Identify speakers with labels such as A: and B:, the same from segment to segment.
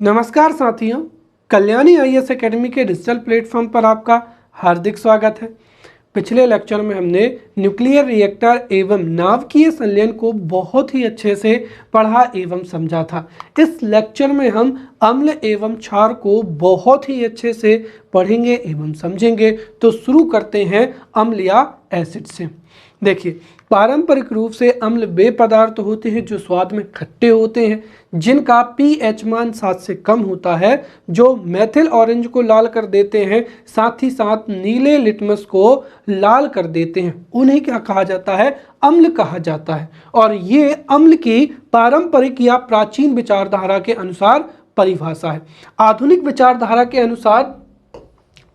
A: नमस्कार साथियों, Kalyani IAS academy के डिजिटल प्लेटफॉर्म पर आपका हार्दिक स्वागत है। पिछले लेक्चर में हमने न्यूक्लियर रिएक्टर एवं नाभिकीय संलयन को बहुत ही अच्छे से पढ़ा एवं समझा था। इस लेक्चर में हम अम्ल एवं क्षार को बहुत ही अच्छे से पढ़ेंगे एवं समझेंगे। तो शुरू करते हैं अम्ल या एसिड से। देखिए, पारंपरिक रूप से अम्ल वे पदार्थ होते हैं जो स्वाद में खट्टे होते हैं, जिनका पीएच मान 7 से कम होता है, जो मेथिल ऑरेंज को लाल कर देते हैं, साथ ही साथ नीले लिटमस को लाल कर देते हैं। उन्हें क्या कहा जाता है? अम्ल कहा जाता है। और ये अम्ल की पारंपरिक या प्राचीन विचारधारा के अनुसार परिभाषा है। आधुनिक विचारधारा के अनुसार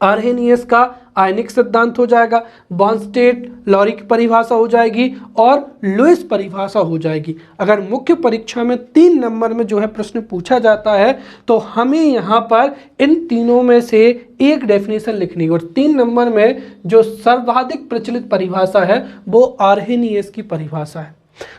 A: आर्हेनियस का आयनिक सिद्धांत हो जाएगा, बॉर्नस्टेड लॉरी की परिभाषा हो जाएगी और लुईस परिभाषा हो जाएगी। अगर मुख्य परीक्षा में 3 नंबर में जो है प्रश्न पूछा जाता है तो हमें यहाँ पर इन तीनों में से एक डेफिनेशन लिखनी है, और 3 नंबर में जो सर्वाधिक प्रचलित परिभाषा है वो आर्हेनियस की परिभाषा है।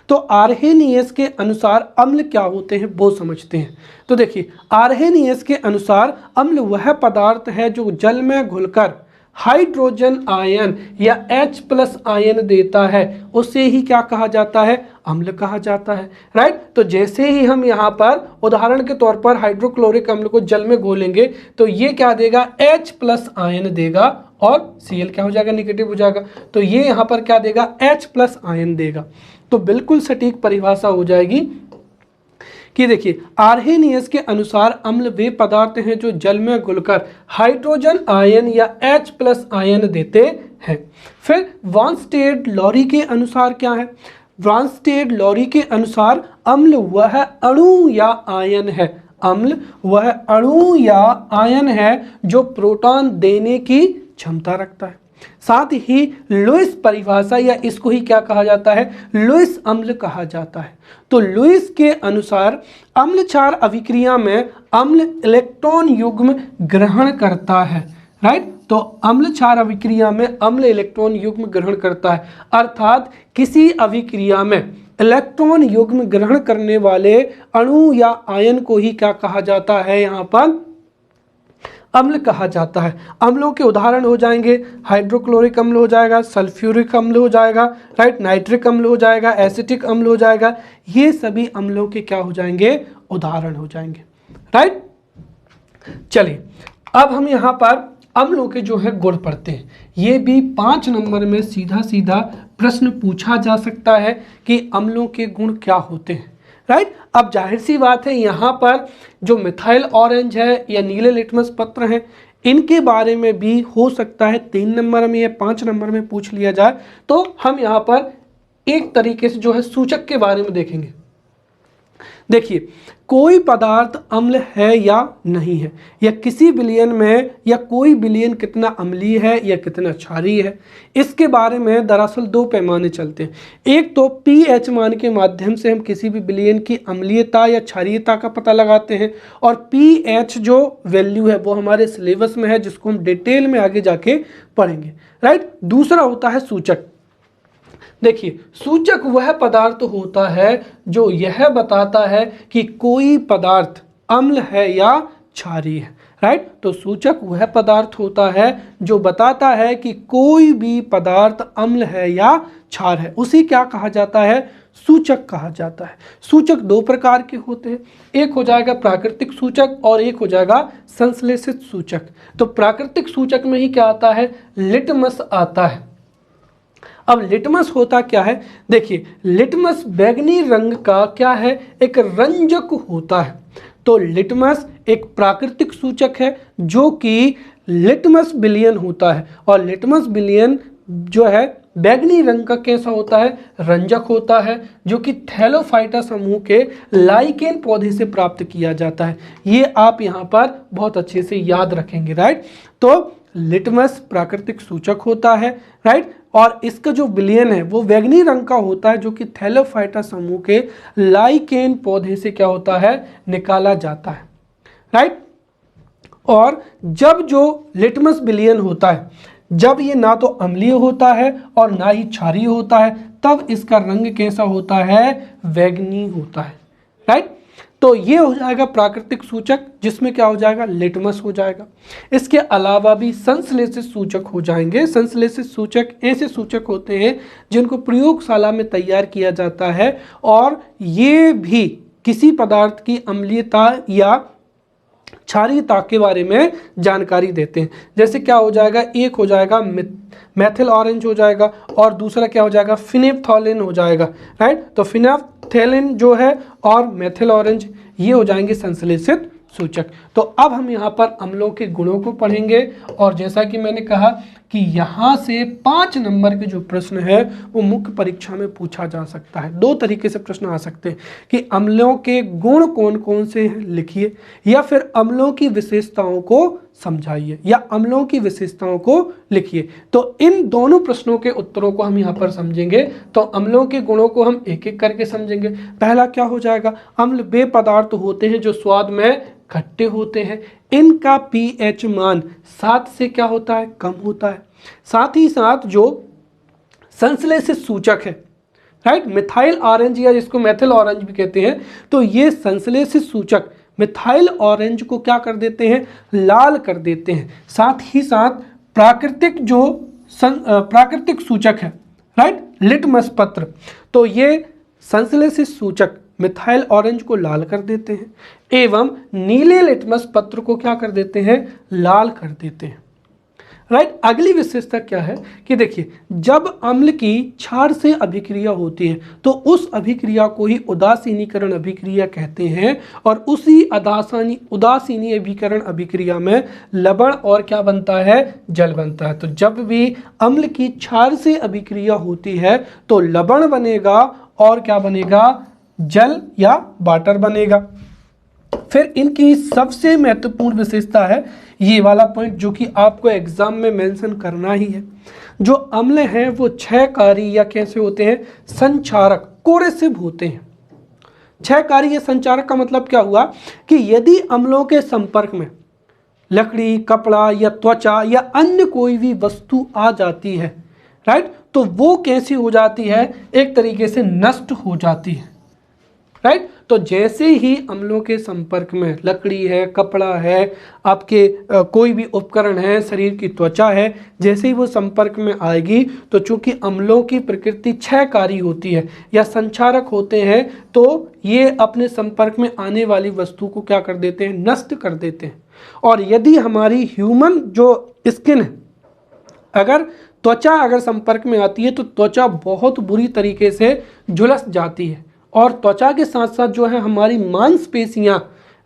A: तो आर्हेनियस के अनुसार अम्ल क्या होते हैं वो समझते हैं। तो देखिए, आर्हेनियस के अनुसार अम्ल वह पदार्थ है जो जल में घुलकर हाइड्रोजन आयन या H+ आयन देता है, उसे ही क्या कहा जाता है? अम्ल कहा जाता है। राइट। तो जैसे ही हम यहाँ पर उदाहरण के तौर पर हाइड्रोक्लोरिक अम्ल को जल में घोलेंगे तो ये क्या देगा? H+ आयन देगा और Cl क्या हो जाएगा? निगेटिव हो जाएगा। तो ये यहाँ पर क्या देगा? H+ आयन देगा। तो बिल्कुल सटीक परिभाषा हो जाएगी कि देखिए, आर्हेनियस के अनुसार अम्ल वे पदार्थ हैं जो जल में घुलकर हाइड्रोजन आयन या H+ आयन देते हैं। फिर बॉर्नस्टेड लॉरी के अनुसार क्या है? बॉर्नस्टेड लॉरी के अनुसार अम्ल वह अणु या आयन है, अम्ल वह अणु या आयन है जो प्रोटॉन देने की क्षमता रखता है। साथ ही लुईस परिभाषा या इसको ही क्या कहा जाता है? लुईस अम्ल कहा जाता है। तो लुईस के अनुसार अम्ल क्षार अभिक्रिया में अम्ल इलेक्ट्रॉन युग्म ग्रहण करता है। राइट। तो अम्ल क्षार अभिक्रिया में अम्ल इलेक्ट्रॉन युग्म ग्रहण करता है, अर्थात किसी अभिक्रिया में इलेक्ट्रॉन युग्म ग्रहण करने वाले अणु या आयन को ही क्या कहा जाता है? यहाँ पर अम्ल कहा जाता है। अम्लों के उदाहरण हो जाएंगे हाइड्रोक्लोरिक अम्ल हो जाएगा, सल्फ्यूरिक अम्ल हो जाएगा, राइट, नाइट्रिक अम्ल हो जाएगा, एसिटिक अम्ल हो जाएगा। ये सभी अम्लों के क्या हो जाएंगे? उदाहरण हो जाएंगे। राइट। चलिए, अब हम यहाँ पर अम्लों के जो है गुण पढ़ते हैं। ये भी 5 नंबर में सीधा सीधा प्रश्न पूछा जा सकता है कि अम्लों के गुण क्या होते हैं। राइट। अब जाहिर सी बात है, यहाँ पर जो मिथाइल ऑरेंज है या नीले लिटमस पत्र हैं, इनके बारे में भी हो सकता है 3 नंबर में या 5 नंबर में पूछ लिया जाए। तो हम यहाँ पर एक तरीके से जो है सूचक के बारे में देखेंगे। देखिए, कोई पदार्थ अम्ल है या नहीं है, या किसी विलयन में या कोई विलयन कितना अम्लीय है या कितना क्षारीय है, इसके बारे में दरअसल 2 पैमाने चलते हैं। एक तो पीएच मान के माध्यम से हम किसी भी विलयन की अम्लीयता या क्षारीयता का पता लगाते हैं, और पीएच जो वैल्यू है वो हमारे सिलेबस में है, जिसको हम डिटेल में आगे जाके पढ़ेंगे। राइट। दूसरा होता है सूचक। देखिए, सूचक वह पदार्थ होता है जो यह बताता है कि कोई पदार्थ अम्ल है या क्षारीय है। राइट। तो सूचक वह पदार्थ होता है जो बताता है कि कोई भी पदार्थ अम्ल है या क्षार है, उसी क्या कहा जाता है? सूचक कहा जाता है। सूचक 2 प्रकार के होते हैं, एक हो जाएगा प्राकृतिक सूचक और एक हो जाएगा संश्लेषित सूचक। तो प्राकृतिक सूचक में ही क्या आता है? लिटमस आता है। अब लिटमस होता क्या है? देखिए, लिटमस बैंगनी रंग का क्या है? एक रंजक होता है। तो लिटमस एक प्राकृतिक सूचक है जो कि लिटमस विलयन होता है, और लिटमस विलयन जो है बैंगनी रंग का कैसा होता है? रंजक होता है, जो कि थैलोफाइटा समूह के लाइकेन पौधे से प्राप्त किया जाता है। ये आप यहाँ पर बहुत अच्छे से याद रखेंगे। राइट। तो लिटमस प्राकृतिक सूचक होता है। राइट। और इसका जो विलयन है वो बैंगनी रंग का होता है, जो कि थैलोफाइटा समूह के लाइकेन पौधे से क्या होता है? निकाला जाता है। राइट। और जब जो लिटमस विलयन होता है, जब ये ना तो अम्लीय होता है और ना ही क्षारीय होता है, तब इसका रंग कैसा होता है? बैंगनी होता है। राइट। तो ये हो जाएगा प्राकृतिक सूचक, जिसमें क्या हो जाएगा, लिटमस हो जाएगा। इसके अलावा भी संश्लेषित सूचक हो जाएंगे। संश्लेषित सूचक ऐसे सूचक होते हैं जिनको प्रयोगशाला में तैयार किया जाता है और ये भी किसी पदार्थ की अम्लीयता या क्षारीयता के बारे में जानकारी देते हैं। जैसे क्या हो जाएगा, एक हो जाएगा मेथिल ऑरेंज हो जाएगा और दूसरा क्या हो जाएगा, फिनेप्थोलिन हो जाएगा, राइट। तो फिनेप्थेलिन जो है और मेथिल ऑरेंज ये हो जाएंगे संश्लेषित सूचक। तो अब हम यहाँ पर अम्लों के गुणों को पढ़ेंगे और जैसा कि मैंने कहा कि यहाँ से 5 नंबर के जो प्रश्न है वो मुख्य परीक्षा में पूछा जा सकता है। 2 तरीके से प्रश्न आ सकते हैं कि अम्लों के गुण कौन कौन से हैं लिखिए, या फिर अम्लों की विशेषताओं को समझाइए, या अम्लों की विशेषताओं को लिखिए। तो इन दोनों प्रश्नों के उत्तरों को हम यहाँ पर समझेंगे। तो अम्लों के गुणों को हम एक एक करके समझेंगे। पहला क्या हो जाएगा, अम्ल वे पदार्थ होते हैं जो स्वाद में खट्टे होते हैं, इनका पीएच मान 7 से क्या होता है, कम होता है। साथ ही साथ जो संश्लेषित सूचक है, राइट, मिथाइल ऑरेंज या जिसको मेथिल ऑरेंज भी कहते हैं, तो ये संश्लेषित सूचक मिथाइल ऑरेंज को क्या कर देते हैं, लाल कर देते हैं। साथ ही साथ प्राकृतिक सूचक है, राइट, लिटमस पत्र, तो ये संश्लेषित सूचक मिथाइल ऑरेंज को लाल कर देते हैं एवं नीले लिटमस पत्र को क्या कर देते हैं, लाल कर देते हैं, राइट। अगली विशेषता क्या है कि देखिए, जब अम्ल की क्षार से अभिक्रिया होती है तो उस अभिक्रिया को ही उदासीनीकरण अभिक्रिया कहते हैं और उसी उदासीनीकरण अभिक्रिया में लवण और क्या बनता है, जल बनता है। तो जब भी अम्ल की क्षार से अभिक्रिया होती है तो लवण बनेगा और क्या बनेगा, जल या वाटर बनेगा। फिर इनकी सबसे महत्वपूर्ण विशेषता है ये वाला पॉइंट जो कि आपको एग्जाम में मेंशन करना ही है। जो अम्ल हैं वो क्षयकारी या कैसे होते हैं, संचारक, कोरेसिव होते हैं। क्षयकारी या संचारक का मतलब क्या हुआ कि यदि अम्लों के संपर्क में लकड़ी, कपड़ा या त्वचा या अन्य कोई भी वस्तु आ जाती है, राइट, तो वो कैसी हो जाती है, एक तरीके से नष्ट हो जाती है, राइट। तो जैसे ही अम्लों के संपर्क में लकड़ी है, कपड़ा है, आपके कोई भी उपकरण है, शरीर की त्वचा है, जैसे ही वो संपर्क में आएगी तो चूंकि अम्लों की प्रकृति क्षयकारी होती है या संचारक होते हैं, तो ये अपने संपर्क में आने वाली वस्तु को क्या कर देते हैं, नष्ट कर देते हैं। और यदि हमारी ह्यूमन जो स्किन है, अगर त्वचा अगर संपर्क में आती है तो त्वचा बहुत बुरी तरीके से झुलस जाती है और त्वचा के साथ साथ जो है हमारी मांसपेशियां,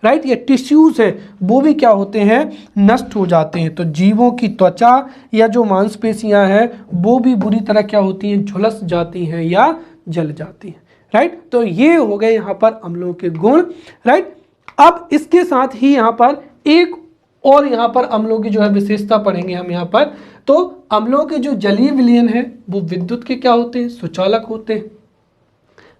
A: राइट, ये टिश्यूज हैं, वो भी क्या होते हैं, नष्ट हो जाते हैं। तो जीवों की त्वचा या जो मांसपेशियां हैं वो भी बुरी तरह क्या होती हैं, झुलस जाती हैं या जल जाती हैं, राइट। तो ये हो गए यहाँ पर अम्लों के गुण, राइट। अब इसके साथ ही यहाँ पर एक और यहाँ पर अम्लों की जो है विशेषता पढ़ेंगे हम यहाँ पर। तो अम्लों के जो जलीय विलयन है वो विद्युत के क्या होते हैं, सुचालक होते हैं,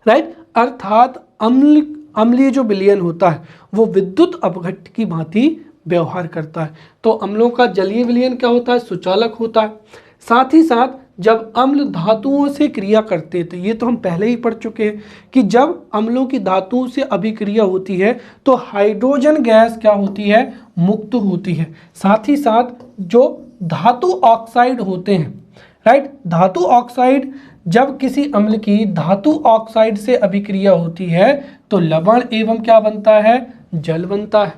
A: राइट। अर्थात अम्लीय जो विलयन होता है वो विद्युत अपघट्ट की भांति व्यवहार करता है। तो अम्लों का जलीय विलयन क्या होता है, सुचालक होता है। साथ ही साथ जब अम्ल धातुओं से क्रिया करते थे, ये तो हम पहले ही पढ़ चुके हैं कि जब अम्लों की धातुओं से अभिक्रिया होती है तो हाइड्रोजन गैस क्या होती है, मुक्त होती है। साथ ही साथ जो धातु ऑक्साइड होते हैं, राइट, धातु ऑक्साइड, जब किसी अम्ल की धातु ऑक्साइड से अभिक्रिया होती है तो लवण एवं क्या बनता है, जल बनता है,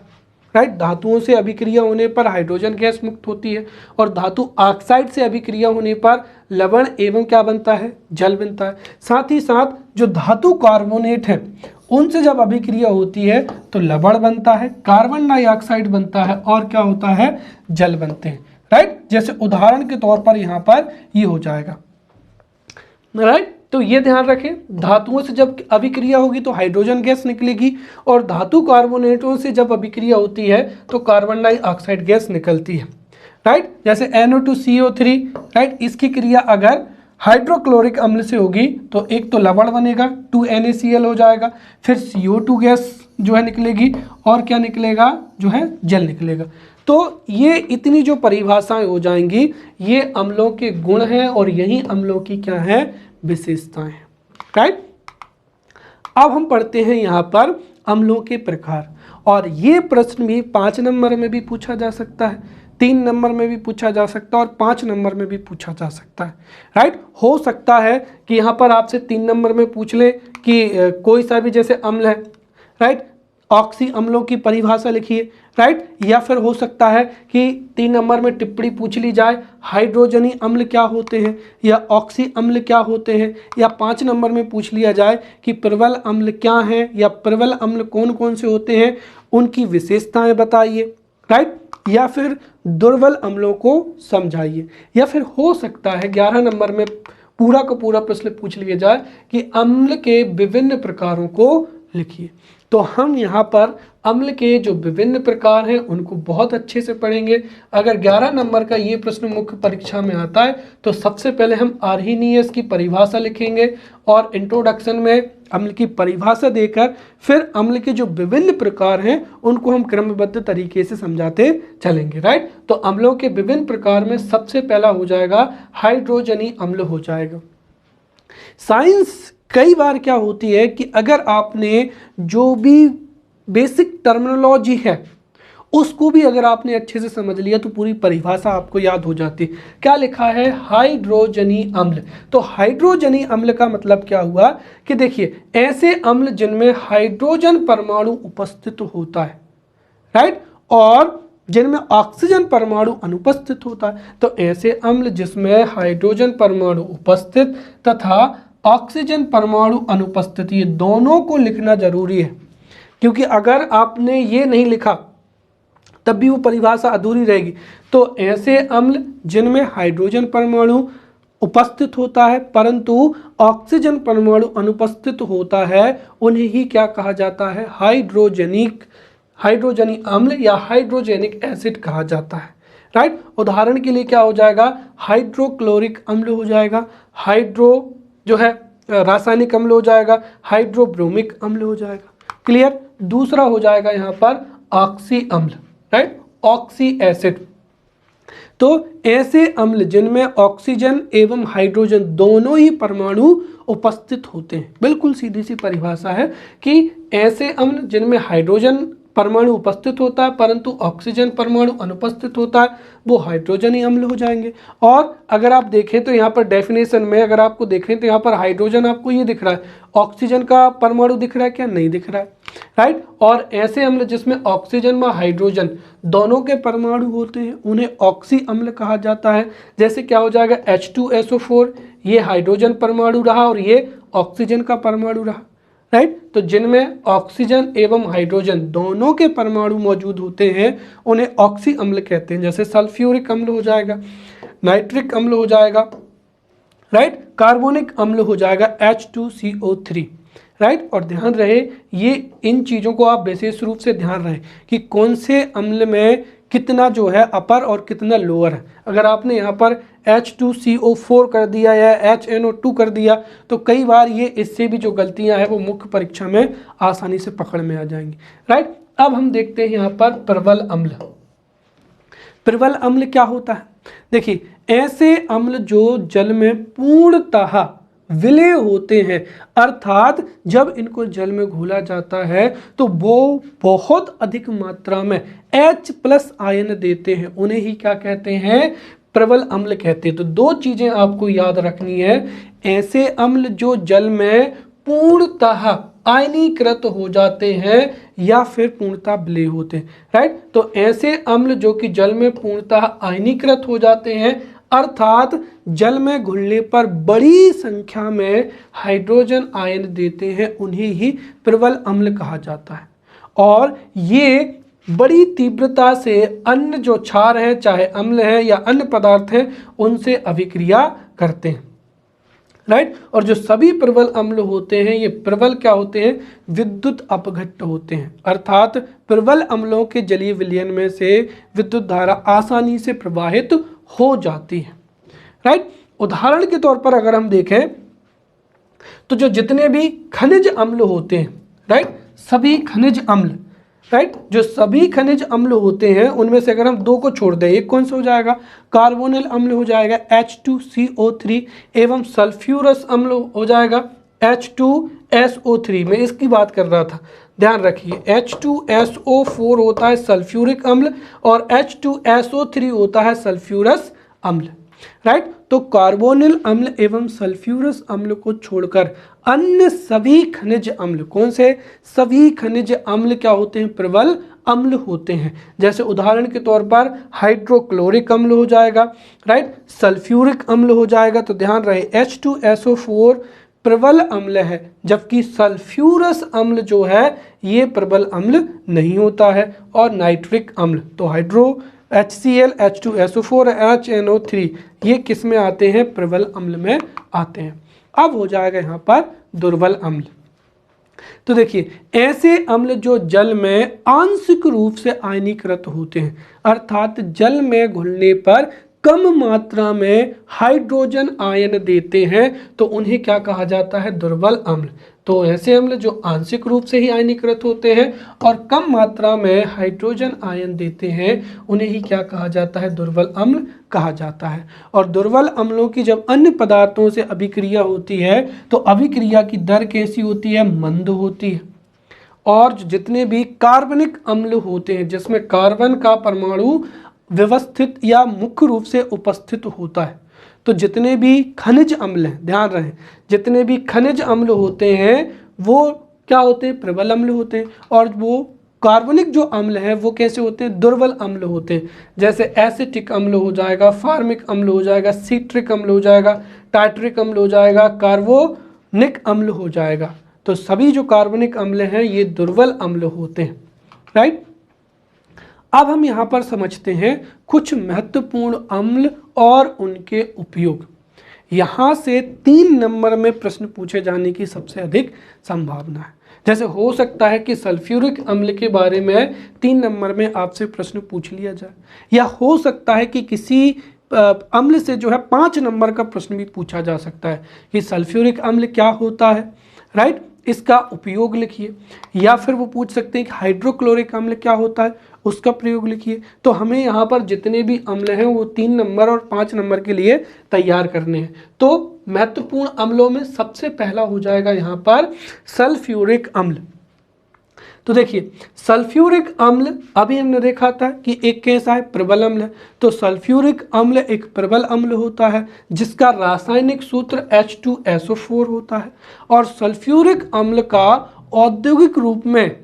A: राइट। धातुओं से अभिक्रिया होने पर हाइड्रोजन गैस मुक्त होती है और धातु ऑक्साइड से अभिक्रिया होने पर लवण एवं क्या बनता है, जल बनता है। साथ ही साथ जो धातु कार्बोनेट है उनसे जब अभिक्रिया होती है तो लवण बनता है, कार्बन डाइऑक्साइड बनता है और क्या होता है, जल बनते हैं, राइट। जैसे उदाहरण के तौर पर यहाँ पर ये हो जाएगा, राइट। तो ये ध्यान रखें, धातुओं से जब अभिक्रिया होगी तो हाइड्रोजन गैस निकलेगी और धातु कार्बोनेटों से जब अभिक्रिया होती है तो कार्बन डाइऑक्साइड गैस निकलती है, राइट। जैसे NO2CO3, राइट, इसकी क्रिया अगर हाइड्रोक्लोरिक अम्ल से होगी तो एक तो लवण बनेगा, 2NaCl हो जाएगा, फिर CO2 गैस जो है निकलेगी और क्या निकलेगा, जो है जल निकलेगा। तो ये इतनी जो परिभाषाएं हो जाएंगी ये अम्लों के गुण हैं और यही अम्लों की क्या है, विशेषताएं, राइट। अब हम पढ़ते हैं यहाँ पर अम्लों के प्रकार। और ये प्रश्न भी 5 नंबर में भी पूछा जा सकता है, 3 नंबर में भी पूछा जा सकता है और 5 नंबर में भी पूछा जा सकता है। राइट, हो सकता है कि यहाँ पर आपसे 3 नंबर में पूछ ले कि कोई सा भी जैसे अम्ल है, राइट, ऑक्सी अम्लों की परिभाषा लिखिए, राइट, या फिर हो सकता है कि 3 नंबर में टिप्पणी पूछ ली जाए हाइड्रोजनी अम्ल क्या होते हैं या ऑक्सी अम्ल क्या होते हैं, या 5 नंबर में पूछ लिया जाए कि प्रबल अम्ल क्या हैं या प्रबल अम्ल कौन कौन से होते हैं, उनकी विशेषताएं बताइए, राइट, या फिर दुर्बल अम्लों को समझाइए, या फिर हो सकता है 11 नंबर में पूरा का पूरा प्रश्न पूछ लिया जाए कि अम्ल के विभिन्न प्रकारों को लिखिए। तो हम यहाँ पर अम्ल के जो विभिन्न प्रकार हैं उनको बहुत अच्छे से पढ़ेंगे। अगर 11 नंबर का ये प्रश्न मुख्य परीक्षा में आता है तो सबसे पहले हम आर्हीनियस की परिभाषा लिखेंगे और इंट्रोडक्शन में अम्ल की परिभाषा देकर फिर अम्ल के जो विभिन्न प्रकार हैं उनको हम क्रमबद्ध तरीके से समझाते चलेंगे। राइट, तो अम्लों के विभिन्न प्रकार में सबसे पहला हो जाएगा हाइड्रोजनी अम्ल हो जाएगा। साइंस कई बार क्या होती है कि अगर आपने जो भी बेसिक टर्मिनोलॉजी है उसको भी अगर आपने अच्छे से समझ लिया तो पूरी परिभाषा आपको याद हो जाती है। क्या लिखा है? हाइड्रोजनी अम्ल। तो हाइड्रोजनी अम्ल का मतलब क्या हुआ कि देखिए ऐसे अम्ल जिनमें हाइड्रोजन परमाणु उपस्थित होता है, राइट, और जिनमें ऑक्सीजन परमाणु अनुपस्थित होता है। तो ऐसे अम्ल जिसमें हाइड्रोजन परमाणु उपस्थित तथा ऑक्सीजन परमाणु अनुपस्थित, ये दोनों को लिखना जरूरी है, क्योंकि अगर आपने ये नहीं लिखा तब भी वो परिभाषा अधूरी रहेगी। तो ऐसे अम्ल जिनमें हाइड्रोजन परमाणु उपस्थित होता है परंतु ऑक्सीजन परमाणु अनुपस्थित होता है, उन्हें ही क्या कहा जाता है? हाइड्रोजनी अम्ल या हाइड्रोजेनिक एसिड कहा जाता है। राइट, उदाहरण के लिए क्या हो जाएगा? हाइड्रोक्लोरिक अम्ल हो जाएगा, हाइड्रो जो है रासायनिक अम्ल हो जाएगा, हाइड्रोब्रोमिक अम्ल हो जाएगा। क्लियर? दूसरा हो जाएगा यहाँ पर ऑक्सी अम्ल, राइट, ऑक्सी एसिड। तो ऐसे अम्ल जिनमें ऑक्सीजन एवं हाइड्रोजन दोनों ही परमाणु उपस्थित होते हैं। बिल्कुल सीधी सी परिभाषा है कि ऐसे अम्ल जिनमें हाइड्रोजन परमाणु उपस्थित होता है परंतु ऑक्सीजन परमाणु अनुपस्थित होता है, वो हाइड्रोजनी अम्ल हो जाएंगे। और अगर आप देखें तो यहाँ पर डेफिनेशन में अगर आपको देखें तो यहाँ पर हाइड्रोजन आपको ये दिख रहा है, ऑक्सीजन का परमाणु दिख रहा है क्या? नहीं दिख रहा है। राइट, और ऐसे अम्ल जिसमें ऑक्सीजन व हाइड्रोजन दोनों के परमाणु होते हैं उन्हें ऑक्सी अम्ल कहा जाता है। जैसे क्या हो जाएगा? H2SO4, ये हाइड्रोजन परमाणु रहा और ये ऑक्सीजन का परमाणु रहा। राइट, तो जिनमें ऑक्सीजन एवं हाइड्रोजन दोनों के परमाणु मौजूद होते हैं उन्हें ऑक्सी अम्ल कहते हैं। जैसे सल्फ्यूरिक अम्ल हो जाएगा, नाइट्रिक अम्ल हो जाएगा, राइट, कार्बोनिक अम्ल हो जाएगा H2CO3। राइट, और ध्यान रहे ये इन चीज़ों को आप विशेष रूप से ध्यान रहे कि कौन से अम्ल में कितना जो है अपर और कितना लोअर है। अगर आपने यहाँ पर H2CO4 कर दिया या HNO2 कर दिया तो कई बार ये इससे भी जो गलतियाँ हैं वो मुख्य परीक्षा में आसानी से पकड़ में आ जाएंगी। राइट, अब हम देखते हैं यहाँ पर प्रबल अम्ल। प्रबल अम्ल क्या होता है? देखिए ऐसे अम्ल जो जल में पूर्णतः विलय होते हैं, अर्थात जब इनको जल में घोला जाता है तो वो बहुत अधिक मात्रा में H+ आयन देते हैं, उन्हें ही क्या कहते हैं? प्रबल अम्ल कहते हैं। तो दो चीजें आपको याद रखनी है, ऐसे अम्ल जो जल में पूर्णतः आयनीकृत हो जाते हैं या फिर पूर्णतः विलय होते हैं। राइट, तो ऐसे अम्ल जो कि जल में पूर्णतः आयनीकृत हो जाते हैं अर्थात जल में घुलने पर बड़ी संख्या में हाइड्रोजन आयन देते हैं, उन्हें ही प्रबल अम्ल कहा जाता है। और ये बड़ी तीव्रता से अन्य जो क्षार हैं, चाहे अम्ल हैं या अन्य पदार्थ हैं, उनसे अभिक्रिया करते हैं। राइट, और जो सभी प्रबल अम्ल होते हैं ये प्रबल क्या होते हैं? विद्युत अपघट्ट होते हैं, अर्थात प्रबल अम्लों के जलीय विलयन में से विद्युत धारा आसानी से प्रवाहित हो जाती है। राइट, उदाहरण के तौर पर अगर हम देखें तो जो जितने भी खनिज अम्ल होते हैं, राइट, सभी खनिज अम्ल, राइट, जो सभी खनिज अम्ल होते हैं उनमें से अगर हम दो को छोड़ दें, एक कौन सा हो जाएगा? कार्बोनिल अम्ल हो जाएगा H2CO3 एवं सल्फ्यूरस अम्ल हो जाएगा H2SO3। मैं इसकी बात कर रहा था, ध्यान रखिए H2SO4 होता है सल्फ्यूरिक अम्ल और H2SO3 होता है सल्फ्यूरस अम्ल, राइट। तो कार्बोनिल अम्ल एवं सल्फ्यूरस अम्ल को छोड़कर अन्य सभी खनिज अम्ल, कौन से सभी खनिज अम्ल क्या होते हैं, प्रबल अम्ल होते हैं। जैसे उदाहरण के तौर पर हाइड्रोक्लोरिक अम्ल हो जाएगा, राइट, सल्फ्यूरिक अम्ल हो जाएगा। तो ध्यान रहे H2SO4 प्रबल अम्ल है, जबकि सल्फ्यूरस अम्ल जो है ये प्रबल अम्ल नहीं होता है। और नाइट्रिक अम्ल, तो हाइड्रो HCl, H2SO4, HNO3 ये किस में आते हैं, प्रबल अम्ल में आते हैं। अब हो जाएगा यहाँ पर दुर्बल अम्ल। तो देखिए ऐसे अम्ल जो जल में आंशिक रूप से आयनीकृत होते हैं, अर्थात जल में घुलने पर कम मात्रा में हाइड्रोजन आयन देते हैं, तो उन्हें क्या कहा जाता है, दुर्बल अम्ल। तो ऐसे अम्ल जो आंशिक रूप से ही आयनीकृत होते हैं और कम मात्रा में हाइड्रोजन आयन देते हैं, उन्हें ही क्या कहा जाता है, दुर्बल अम्ल कहा जाता है। और दुर्बल अम्लों की जब अन्य पदार्थों से अभिक्रिया होती है तो अभिक्रिया की दर कैसी होती है, मंद होती है। और जितने भी कार्बनिक अम्ल होते हैं जिसमें कार्बन का परमाणु व्यवस्थित या मुख्य रूप से उपस्थित होता है, तो जितने भी खनिज अम्ल हैं, ध्यान रहे, जितने भी खनिज अम्ल होते हैं वो क्या होते हैं, प्रबल अम्ल होते हैं। और वो कार्बनिक जो अम्ल हैं वो कैसे होते हैं, दुर्बल अम्ल होते हैं। जैसे एसिटिक अम्ल हो जाएगा, फार्मिक अम्ल हो जाएगा, सिट्रिक अम्ल हो जाएगा, टाइट्रिक अम्ल हो जाएगा, कार्बोनिक अम्ल हो जाएगा। तो सभी जो कार्बनिक अम्ल हैं ये दुर्बल अम्ल होते हैं, राइट। अब हम यहाँ पर समझते हैं कुछ महत्वपूर्ण अम्ल और उनके उपयोग। यहाँ से 3 नंबर में प्रश्न पूछे जाने की सबसे अधिक संभावना है। जैसे हो सकता है कि सल्फ्यूरिक अम्ल के बारे में 3 नंबर में आपसे प्रश्न पूछ लिया जाए, या हो सकता है कि किसी अम्ल से जो है 5 नंबर का प्रश्न भी पूछा जा सकता है कि सल्फ्यूरिक अम्ल क्या होता है, राइट, इसका उपयोग लिखिए। या फिर वो पूछ सकते हैं कि हाइड्रोक्लोरिक अम्ल क्या होता है, उसका प्रयोग लिखिए। तो हमें यहाँ पर जितने भी अम्ल हैं वो 3 नंबर और 5 नंबर के लिए तैयार करने हैं। तो महत्वपूर्ण अम्लों में सबसे पहला हो जाएगा यहाँ पर सल्फ्यूरिक अम्ल। तो देखिए सल्फ्यूरिक अम्ल अभी हमने देखा था कि एक कैसा है, प्रबल अम्ल है। तो सल्फ्यूरिक अम्ल एक प्रबल अम्ल होता है जिसका रासायनिक सूत्र H2SO4 होता है। और सल्फ्यूरिक अम्ल का औद्योगिक रूप में,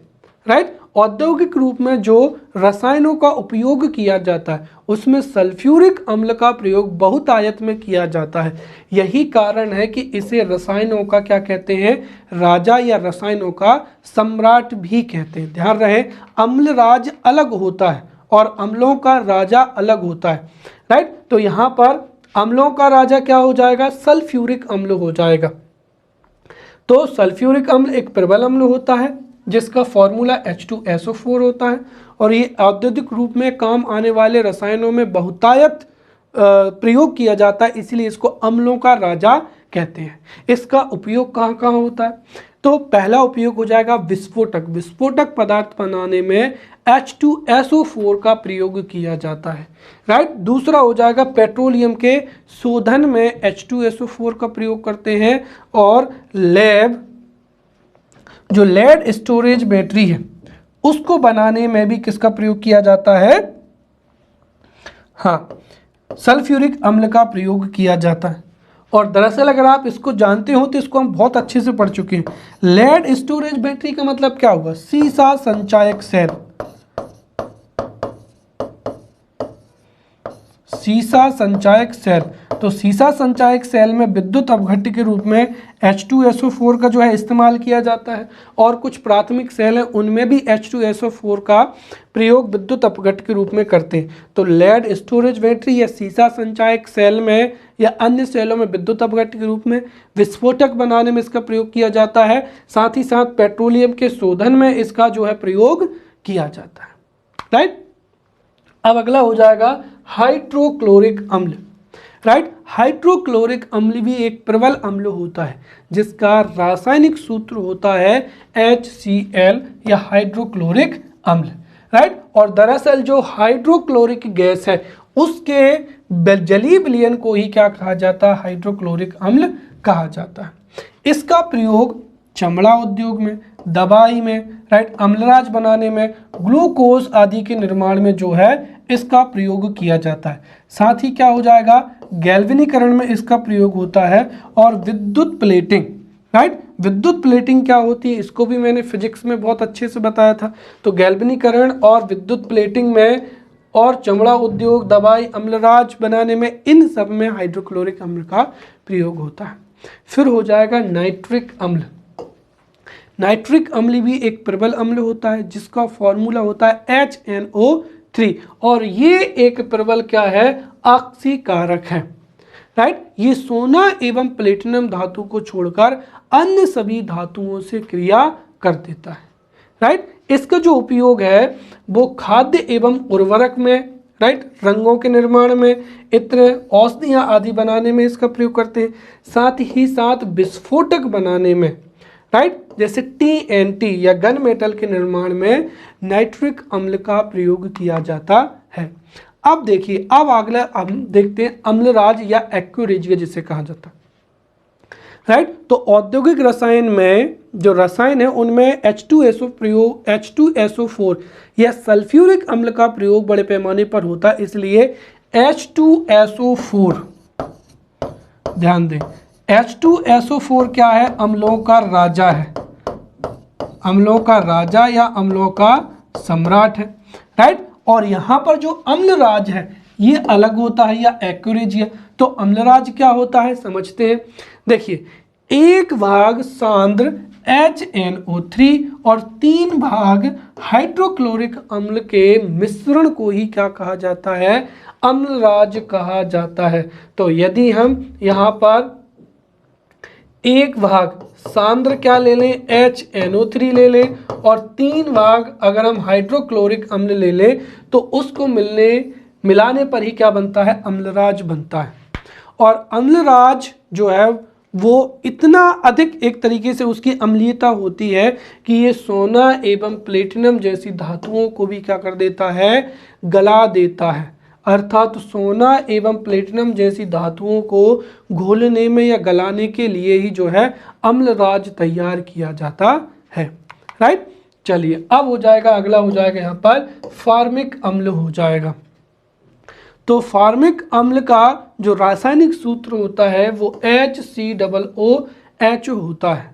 A: राइट, औद्योगिक रूप में जो रसायनों का उपयोग किया जाता है उसमें सल्फ्यूरिक अम्ल का प्रयोग बहुतायत में किया जाता है। यही कारण है कि इसे रसायनों का क्या कहते हैं, राजा या रसायनों का सम्राट भी कहते हैं। ध्यान रहे अम्ल राज अलग होता है और अम्लों का राजा अलग होता है, राइट। तो यहाँ पर अम्लों का राजा क्या हो जाएगा, सल्फ्यूरिक अम्ल हो जाएगा। तो सल्फ्यूरिक अम्ल एक प्रबल अम्ल होता है जिसका फॉर्मूला H2SO4 होता है और ये औद्योगिक रूप में काम आने वाले रसायनों में बहुतायत प्रयोग किया जाता है, इसीलिए इसको अम्लों का राजा कहते हैं। इसका उपयोग कहाँ कहाँ होता है, तो पहला उपयोग हो जाएगा विस्फोटक। विस्फोटक पदार्थ बनाने में H2SO4 का प्रयोग किया जाता है, राइट। दूसरा हो जाएगा पेट्रोलियम के शोधन में H2SO4 का प्रयोग करते हैं। और जो लेड स्टोरेज बैटरी है उसको बनाने में भी किसका प्रयोग किया जाता है, हाँ, सल्फ्यूरिक अम्ल का प्रयोग किया जाता है। और दरअसल अगर आप इसको जानते हो तो इसको हम बहुत अच्छे से पढ़ चुके हैं। लेड स्टोरेज बैटरी का मतलब क्या हुआ, सीसा संचायक सेल। सीसा संचायक सेल, तो सीसा संचायक सेल में विद्युत अपघट्य के रूप में H2SO4 का जो है इस्तेमाल किया जाता है। और कुछ प्राथमिक सेल हैं उनमें भी H2SO4 का प्रयोग विद्युत अपघट्य के रूप में करते हैं। तो लेड स्टोरेज बैटरी या सीसा संचायक सेल में या अन्य सेलों में विद्युत अपघट्य के रूप में, विस्फोटक बनाने में इसका प्रयोग किया जाता है। साथ ही साथ पेट्रोलियम के शोधन में इसका जो है प्रयोग किया जाता है, राइट। अब अगला हो जाएगा हाइड्रोक्लोरिक अम्ल, राइट। हाइड्रोक्लोरिक अम्ल भी एक प्रबल अम्ल होता है जिसका रासायनिक सूत्र होता है HCl या हाइड्रोक्लोरिक अम्ल, राइट। और दरअसल जो हाइड्रोक्लोरिक गैस है उसके जलीय विलयन को ही क्या कहा जाता है, हाइड्रोक्लोरिक अम्ल कहा जाता है। इसका प्रयोग चमड़ा उद्योग में, दवाई में, राइट, अम्लराज बनाने में, ग्लूकोज आदि के निर्माण में जो है इसका प्रयोग किया जाता है। साथ ही क्या हो जाएगा, गैल्वेनीकरण में इसका प्रयोग होता है। और विद्युत प्लेटिंग, राइट, विद्युत प्लेटिंग क्या होती है इसको भी मैंने फिजिक्स में बहुत अच्छे से बताया था। तो गैल्वेनीकरण और विद्युत प्लेटिंग में और चमड़ा उद्योग, दवाई, अम्लराज बनाने में, इन सब में हाइड्रोक्लोरिक अम्ल का प्रयोग होता है। फिर हो जाएगा नाइट्रिक अम्ल। नाइट्रिक अम्ल भी एक प्रबल अम्ल होता है जिसका फॉर्मूला होता है HNO3 और ये एक प्रबल क्या है, ऑक्सीकारक है, राइट। ये सोना एवं प्लेटिनम धातु को छोड़कर अन्य सभी धातुओं से क्रिया कर देता है, राइट। इसका जो उपयोग है वो खाद्य एवं उर्वरक में, राइट, रंगों के निर्माण में, इत्र, औषधियाँ आदि बनाने में इसका प्रयोग करते हैं। साथ ही साथ विस्फोटक बनाने में, राइट, जैसे TNT या गन मेटल के निर्माण में नाइट्रिक अम्ल का प्रयोग किया जाता है। अब देखिए, अब अगला हम देखते हैं अम्लराज या एक्यूरेजिया जिसे कहा जाता है, राइट। तो औद्योगिक रसायन में जो रसायन है उनमें H2SO4 या सल्फ्यूरिक अम्ल का प्रयोग बड़े पैमाने पर होता है, इसलिए H2SO4, ध्यान दें, H2SO4 क्या है, अम्लों का राजा है, अम्लों का राजा या अम्लों का सम्राट है, राइट। और यहाँ पर जो अम्लराज है ये अलग होता है या एक्यूरेजिया। तो अम्लराज क्या होता है समझते हैं। देखिए, 1 भाग सांद्र HNO3 और 3 भाग हाइड्रोक्लोरिक अम्ल के मिश्रण को ही क्या कहा जाता है, अम्लराज कहा जाता है। तो यदि हम यहाँ पर 1 भाग सांद्र क्या ले लें, HNO3 ले लें, और 3 भाग अगर हम हाइड्रोक्लोरिक अम्ल ले लें तो उसको मिलाने पर ही क्या बनता है, अम्लराज बनता है। और अम्लराज जो है वो इतना अधिक एक तरीके से उसकी अम्लीयता होती है कि ये सोना एवं प्लेटिनम जैसी धातुओं को भी क्या कर देता है, गला देता है। अर्थात सोना एवं प्लेटिनम जैसी धातुओं को घोलने में या गलाने के लिए ही जो है अम्लराज तैयार किया जाता है, राइट। चलिए, अब हो जाएगा, अगला हो जाएगा यहाँ पर फार्मिक अम्ल हो जाएगा। तो फार्मिक अम्ल का जो रासायनिक सूत्र होता है वो HCOOH होता है।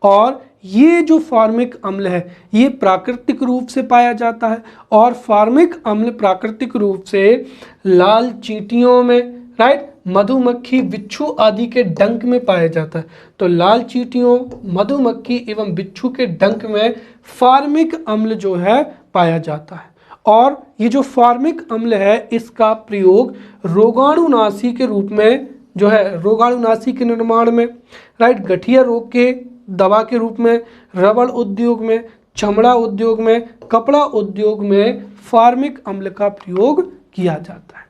A: और ये जो फार्मिक अम्ल है ये प्राकृतिक रूप से पाया जाता है। और फार्मिक अम्ल प्राकृतिक रूप से लाल चींटियों में, राइट, मधुमक्खी, बिच्छू आदि के डंक में पाया जाता है। तो लाल चींटियों, मधुमक्खी एवं बिच्छू के डंक में फार्मिक अम्ल जो है पाया जाता है। और ये जो फार्मिक अम्ल है इसका प्रयोग रोगाणुनाशी के रूप में जो है, रोगाणुनाशी के निर्माण में, राइट, गठिया रोग के दवा के रूप में, रबड़ उद्योग में, चमड़ा उद्योग में, कपड़ा उद्योग में फार्मिक अम्ल का प्रयोग किया जाता है।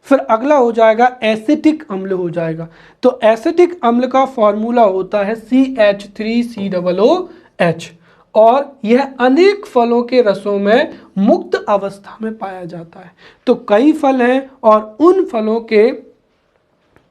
A: फिर अगला हो जाएगा एसिटिक अम्ल हो जाएगा। तो एसिटिक अम्ल का फॉर्मूला होता है CH3COOH और यह अनेक फलों के रसों में मुक्त अवस्था में पाया जाता है। तो कई फल हैं और उन फलों के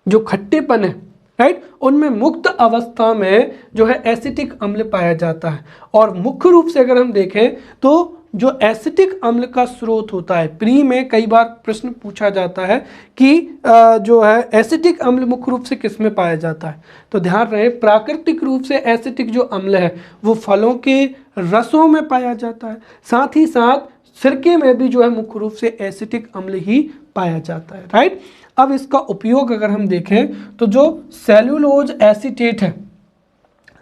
A: जो खट्टेपन है, राइट, उनमें मुक्त अवस्था में जो है एसिटिक अम्ल पाया जाता है। और मुख्य रूप से अगर हम देखें तो जो एसिटिक अम्ल का स्रोत होता है, प्री में कई बार प्रश्न पूछा जाता है कि जो है एसिटिक अम्ल मुख्य रूप से किस में पाया जाता है। तो ध्यान रहे, प्राकृतिक रूप से एसिटिक जो अम्ल है वो फलों के रसों में पाया जाता है। साथ ही साथ सिरके में भी जो है मुख्य रूप से एसिटिक अम्ल ही पाया जाता है, राइट। अब इसका उपयोग अगर हम देखें तो जो सेल्यूलोज एसीटेट है,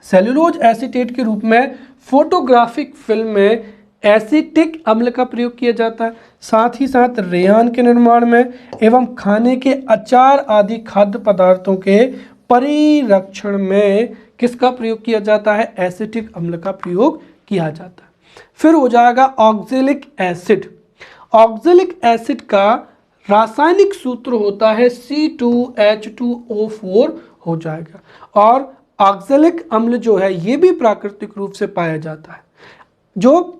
A: सेल्यूलोज एसीटेट के रूप में फोटोग्राफिक फिल्म में एसिटिक अम्ल का प्रयोग किया जाता है। साथ ही साथ रेयान के निर्माण में एवं खाने के अचार आदि खाद्य पदार्थों के परिरक्षण में किसका प्रयोग किया जाता है, एसिटिक अम्ल का प्रयोग किया जाता है। फिर हो जाएगा ऑक्जेलिक एसिड। ऑक्जेलिक एसिड का रासायनिक सूत्र होता है C2H2O4 हो जाएगा। और ऑक्जेलिक अम्ल जो है ये भी प्राकृतिक रूप से पाया जाता है। जो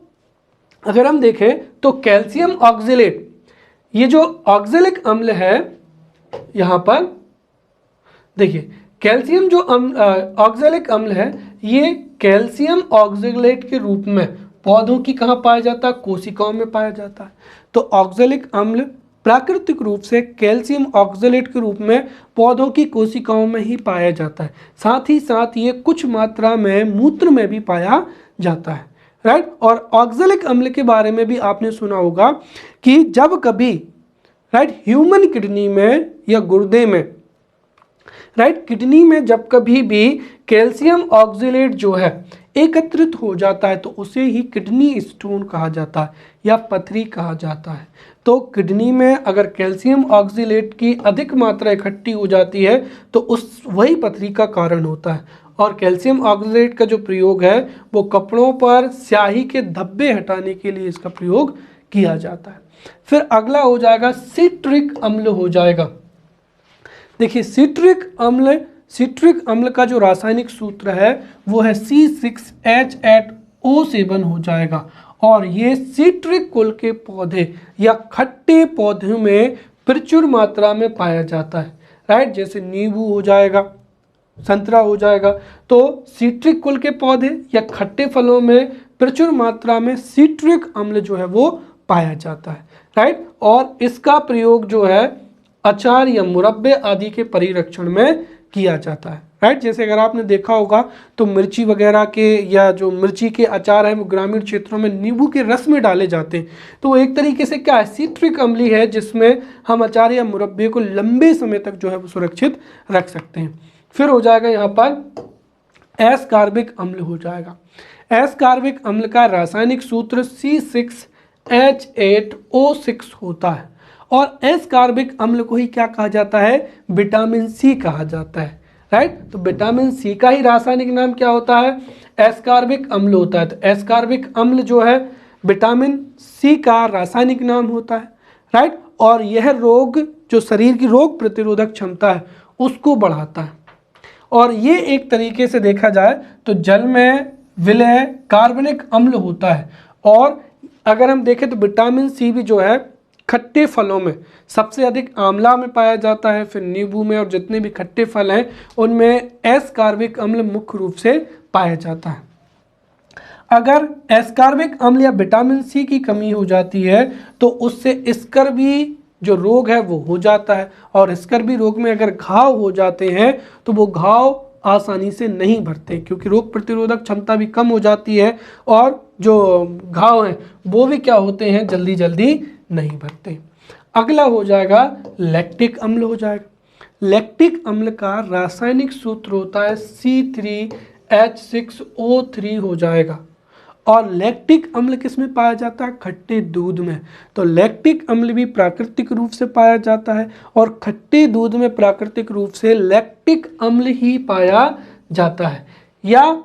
A: अगर हम देखें तो कैल्शियम ऑक्जेलेट, ये जो ऑक्जेलिक अम्ल है यहाँ पर देखिए, कैल्शियम जो ऑक्जेलिक अम्ल है ये कैल्शियम ऑक्जेलेट के रूप में पौधों की कहाँ पाया जाता है? कोशिकाओं में पाया जाता है। तो ऑक्जेलिक अम्ल प्राकृतिक रूप से कैल्शियम ऑक्जेलेट के रूप में पौधों की कोशिकाओं में ही पाया जाता है। साथ ही साथ ये कुछ मात्रा में मूत्र में भी पाया जाता है, राइट। और ऑक्जेलिक अम्ल के बारे में भी आपने सुना होगा कि जब कभी, राइट, ह्यूमन किडनी में या गुर्दे में, राइट, किडनी में जब कभी भी कैल्शियम ऑक्जेलेट जो है एकत्रित हो जाता है तो उसे ही किडनी स्टोन कहा जाता है या पथरी कहा जाता है। तो किडनी में अगर कैल्शियम ऑक्जेलेट की अधिक मात्रा इकट्ठी हो जाती है तो वही पथरी का कारण होता है। और कैल्शियम ऑक्जेलेट का जो प्रयोग है वो कपड़ों पर स्याही के धब्बे हटाने के लिए इसका प्रयोग किया जाता है। फिर अगला हो जाएगा सिट्रिक अम्ल हो जाएगा। देखिए सिट्रिक अम्ल का जो रासायनिक सूत्र है वो है C6H8O7 हो जाएगा। और ये सिट्रिक कुल के पौधे या खट्टे पौधों में प्रचुर मात्रा में पाया जाता है, राइट। जैसे नींबू हो जाएगा, संतरा हो जाएगा। तो सिट्रिक कुल के पौधे या खट्टे फलों में प्रचुर मात्रा में सिट्रिक अम्ल जो है वो पाया जाता है, राइट। और इसका प्रयोग जो है अचार या मुरब्बे आदि के परिरक्षण में किया जाता है, राइट। जैसे अगर आपने देखा होगा तो मिर्ची वगैरह के या जो मिर्ची के अचार है वो ग्रामीण क्षेत्रों में नींबू के रस में डाले जाते हैं। तो वो एक तरीके से क्या है, सिट्रिक अम्ल है जिसमें हम अचार या मुरब्बे को लंबे समय तक जो है वो सुरक्षित रख सकते हैं। फिर हो जाएगा यहाँ पर एस्कार्बिक अम्ल हो जाएगा। एस्कार्बिक अम्ल का रासायनिक सूत्र C6H8O6 होता है। और एस्कार्बिक अम्ल को ही क्या कहा जाता है? विटामिन सी कहा जाता है, राइट। तो विटामिन सी का ही रासायनिक नाम क्या होता है? एस्कार्बिक अम्ल होता है। तो एस्कार्बिक अम्ल जो है विटामिन सी का रासायनिक नाम होता है, राइट। और यह रोग जो शरीर की रोग प्रतिरोधक क्षमता है उसको बढ़ाता है। और ये एक तरीके से देखा जाए तो जल में विलय कार्बनिक अम्ल होता है। और अगर हम देखें तो विटामिन सी भी जो है खट्टे फलों में सबसे अधिक आंवला में पाया जाता है, फिर नींबू में, और जितने भी खट्टे फल हैं उनमें एस्कार्बिक अम्ल मुख्य रूप से पाया जाता है। अगर एस्कार्बिक अम्ल या विटामिन सी की कमी हो जाती है तो उससे स्कर्वी जो रोग है वो हो जाता है। और स्कर्वी रोग में अगर घाव हो जाते हैं तो वो घाव आसानी से नहीं भरते क्योंकि रोग प्रतिरोधक क्षमता भी कम हो जाती है और जो घाव हैं वो भी क्या होते हैं, जल्दी जल्दी नहीं भरते। अगला हो जाएगा लैक्टिक अम्ल हो जाएगा। लैक्टिक अम्ल का रासायनिक सूत्र होता है C3H6O3 हो जाएगा। और लैक्टिक अम्ल किस में पाया जाता है? खट्टे दूध में। तो लैक्टिक अम्ल भी प्राकृतिक रूप से पाया जाता है और खट्टे दूध में प्राकृतिक रूप से लैक्टिक अम्ल ही पाया जाता है। या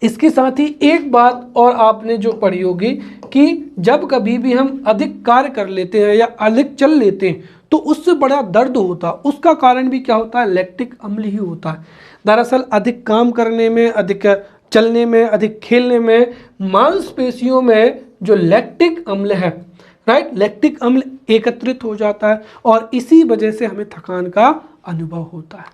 A: इसके साथ ही एक बात और आपने जो पढ़ी होगी कि जब कभी भी हम अधिक कार्य कर लेते हैं या अधिक चल लेते हैं तो उससे बड़ा दर्द होता है, उसका कारण भी क्या होता है? लैक्टिक अम्ल ही होता है। दरअसल अधिक काम करने में, अधिक चलने में, अधिक खेलने में मांसपेशियों में जो लैक्टिक अम्ल है, राइट, लैक्टिक अम्ल एकत्रित हो जाता है और इसी वजह से हमें थकान का अनुभव होता है।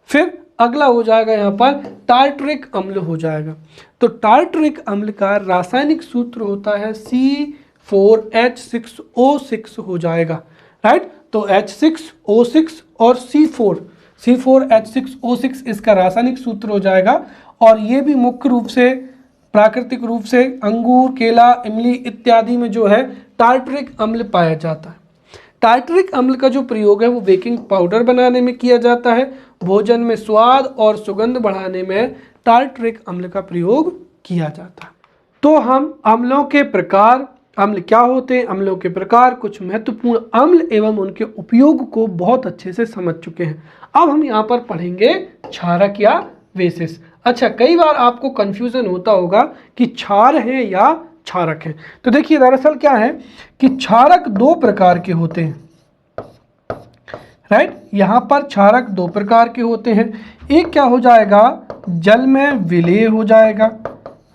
A: फिर अगला हो जाएगा यहाँ पर टार्टरिक अम्ल हो जाएगा। तो टार्टरिक अम्ल का रासायनिक सूत्र होता है C4H6O6 हो जाएगा, राइट। तो H6O6 और C4H6O6 इसका रासायनिक सूत्र हो जाएगा। और ये भी मुख्य रूप से प्राकृतिक रूप से अंगूर, केला, इमली इत्यादि में जो है टार्टरिक अम्ल पाया जाता है। टार्टरिक अम्ल का जो प्रयोग है वो बेकिंग पाउडर बनाने में किया जाता है। भोजन में स्वाद और सुगंध बढ़ाने में टार्टरिक अम्ल का प्रयोग किया जाता है। तो हम अम्लों के प्रकार, अम्ल क्या होते हैं, अम्लों के प्रकार, कुछ महत्वपूर्ण अम्ल एवं उनके उपयोग को बहुत अच्छे से समझ चुके हैं। अब हम यहाँ पर पढ़ेंगे क्षारक या बेसिस। अच्छा, कई बार आपको कंफ्यूजन होता होगा कि क्षार है या क्षारक है। तो देखिए दरअसल क्या है कि क्षारक दो प्रकार के होते हैं, राइट। यहाँ पर क्षारक दो प्रकार के होते हैं। एक क्या हो जाएगा, जल में विलेय हो जाएगा,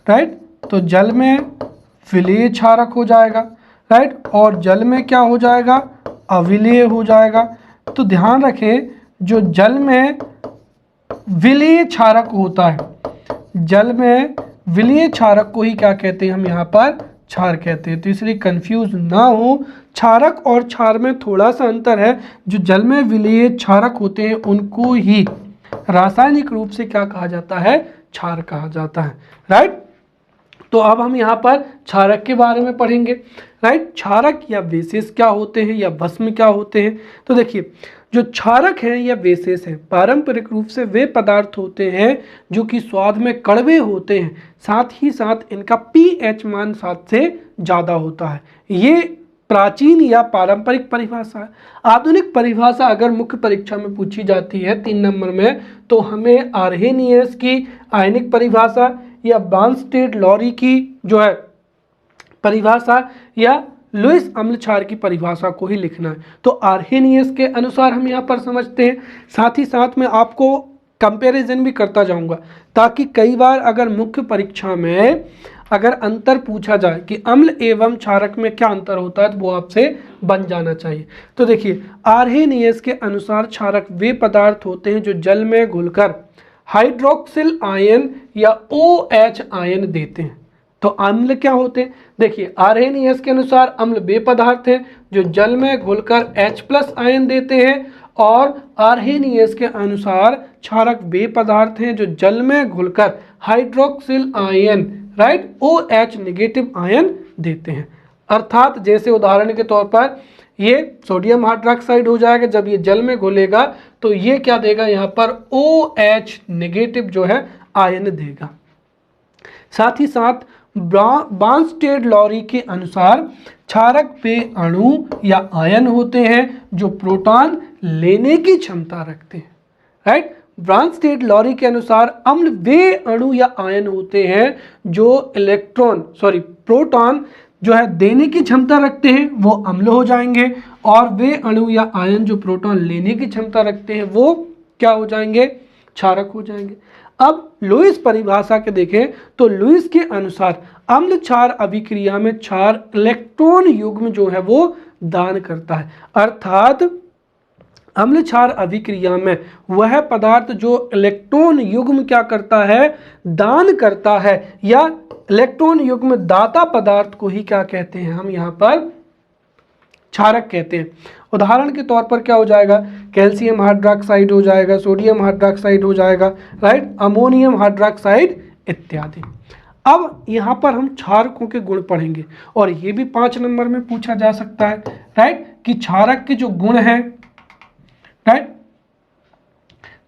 A: राइट। तो जल में विलेय क्षारक हो जाएगा, राइट। और जल में क्या हो जाएगा, अविलेय हो जाएगा। तो ध्यान रखें, जो जल में विलेय क्षारक होता है जल में विलीय क्षारक को ही क्या कहते हैं, हम यहाँ पर क्षार कहते हैं। तो इसलिए कंफ्यूज ना हो, क्षारक और क्षार में थोड़ा सा अंतर है। जो जल में विलीय क्षारक होते हैं उनको ही रासायनिक रूप से क्या कहा जाता है, क्षार कहा जाता है। राइट, तो अब हम यहाँ पर क्षारक के बारे में पढ़ेंगे। राइट, क्षारक या बेसिस क्या होते हैं या भस्म क्या होते हैं। तो देखिए, जो क्षारक हैं या बेसिस हैं, पारंपरिक रूप से वे पदार्थ होते हैं जो कि स्वाद में कड़वे होते हैं, साथ ही साथ इनका pH मान 7 से ज़्यादा होता है। ये प्राचीन या पारंपरिक परिभाषा है। आधुनिक परिभाषा अगर मुख्य परीक्षा में पूछी जाती है 3 नंबर में, तो हमें आर्हेनियस की आयनिक परिभाषा या ब्रांस्टेड लॉरी की जो है परिभाषा या लुईस अम्ल क्षार की परिभाषा को ही लिखना है। तो आर्हेनियस के अनुसार हम यहाँ पर समझते हैं। साथ ही साथ मैं आपको कंपैरिजन भी करता जाऊंगा, ताकि कई बार अगर मुख्य परीक्षा में अगर अंतर पूछा जाए कि अम्ल एवं क्षारक में क्या अंतर होता है, तो वो आपसे बन जाना चाहिए। तो देखिए, आर्हेनियस के अनुसार क्षारक वे पदार्थ होते हैं जो जल में घुलकर हाइड्रोक्सिल आयन या OH आयन देते हैं। तो अम्ल क्या होते हैं, देखिए आर्हेनियस के अनुसार अम्ल वे पदार्थ हैं जो जल में घुलकर H+ आयन देते हैं, और आर्हेनियस के अनुसार क्षारक वे पदार्थ हैं जो जल में घुलकर hydroxyl ion, right, OH negative ion देते हैं। अर्थात जैसे उदाहरण के तौर पर ये सोडियम हाइड्रोक्साइड हो जाएगा, जब ये जल में घुलेगा तो ये क्या देगा, यहाँ पर OH नेगेटिव जो है आयन देगा। साथ ही साथ ब्रांस्टेड लॉरी के अनुसार क्षारक वे अणु या आयन होते हैं जो प्रोटॉन लेने की क्षमता रखते हैं। राइट, ब्रांस्टेड लॉरी के अनुसार अम्ल वे अणु या आयन होते हैं जो प्रोटॉन जो है देने की क्षमता रखते हैं, वो अम्ल हो जाएंगे, और वे अणु या आयन जो प्रोटॉन लेने की क्षमता रखते हैं वो क्या हो जाएंगे, क्षारक हो जाएंगे। अब लुईस परिभाषा के देखें तो लुईस के अनुसार अम्ल क्षार अभिक्रिया में क्षार इलेक्ट्रॉन युग्म जो है वो दान करता है। अर्थात अम्ल क्षार अभिक्रिया में वह पदार्थ जो इलेक्ट्रॉन युग्म क्या करता है, दान करता है, या इलेक्ट्रॉन युग्म दाता पदार्थ को ही क्या कहते हैं, हम यहाँ पर क्षारक कहते हैं। उदाहरण के तौर पर क्या हो जाएगा, कैल्शियम हाइड्रोक्साइड हो जाएगा, सोडियम हाइड्रोक्साइड हो जाएगा, राइट, अमोनियम हाइड्रोक्साइड इत्यादि। अब यहाँ पर हम क्षारकों के गुण पढ़ेंगे, और ये भी 5 नंबर में पूछा जा सकता है, राइट, कि क्षारक के जो गुण हैं, राइट,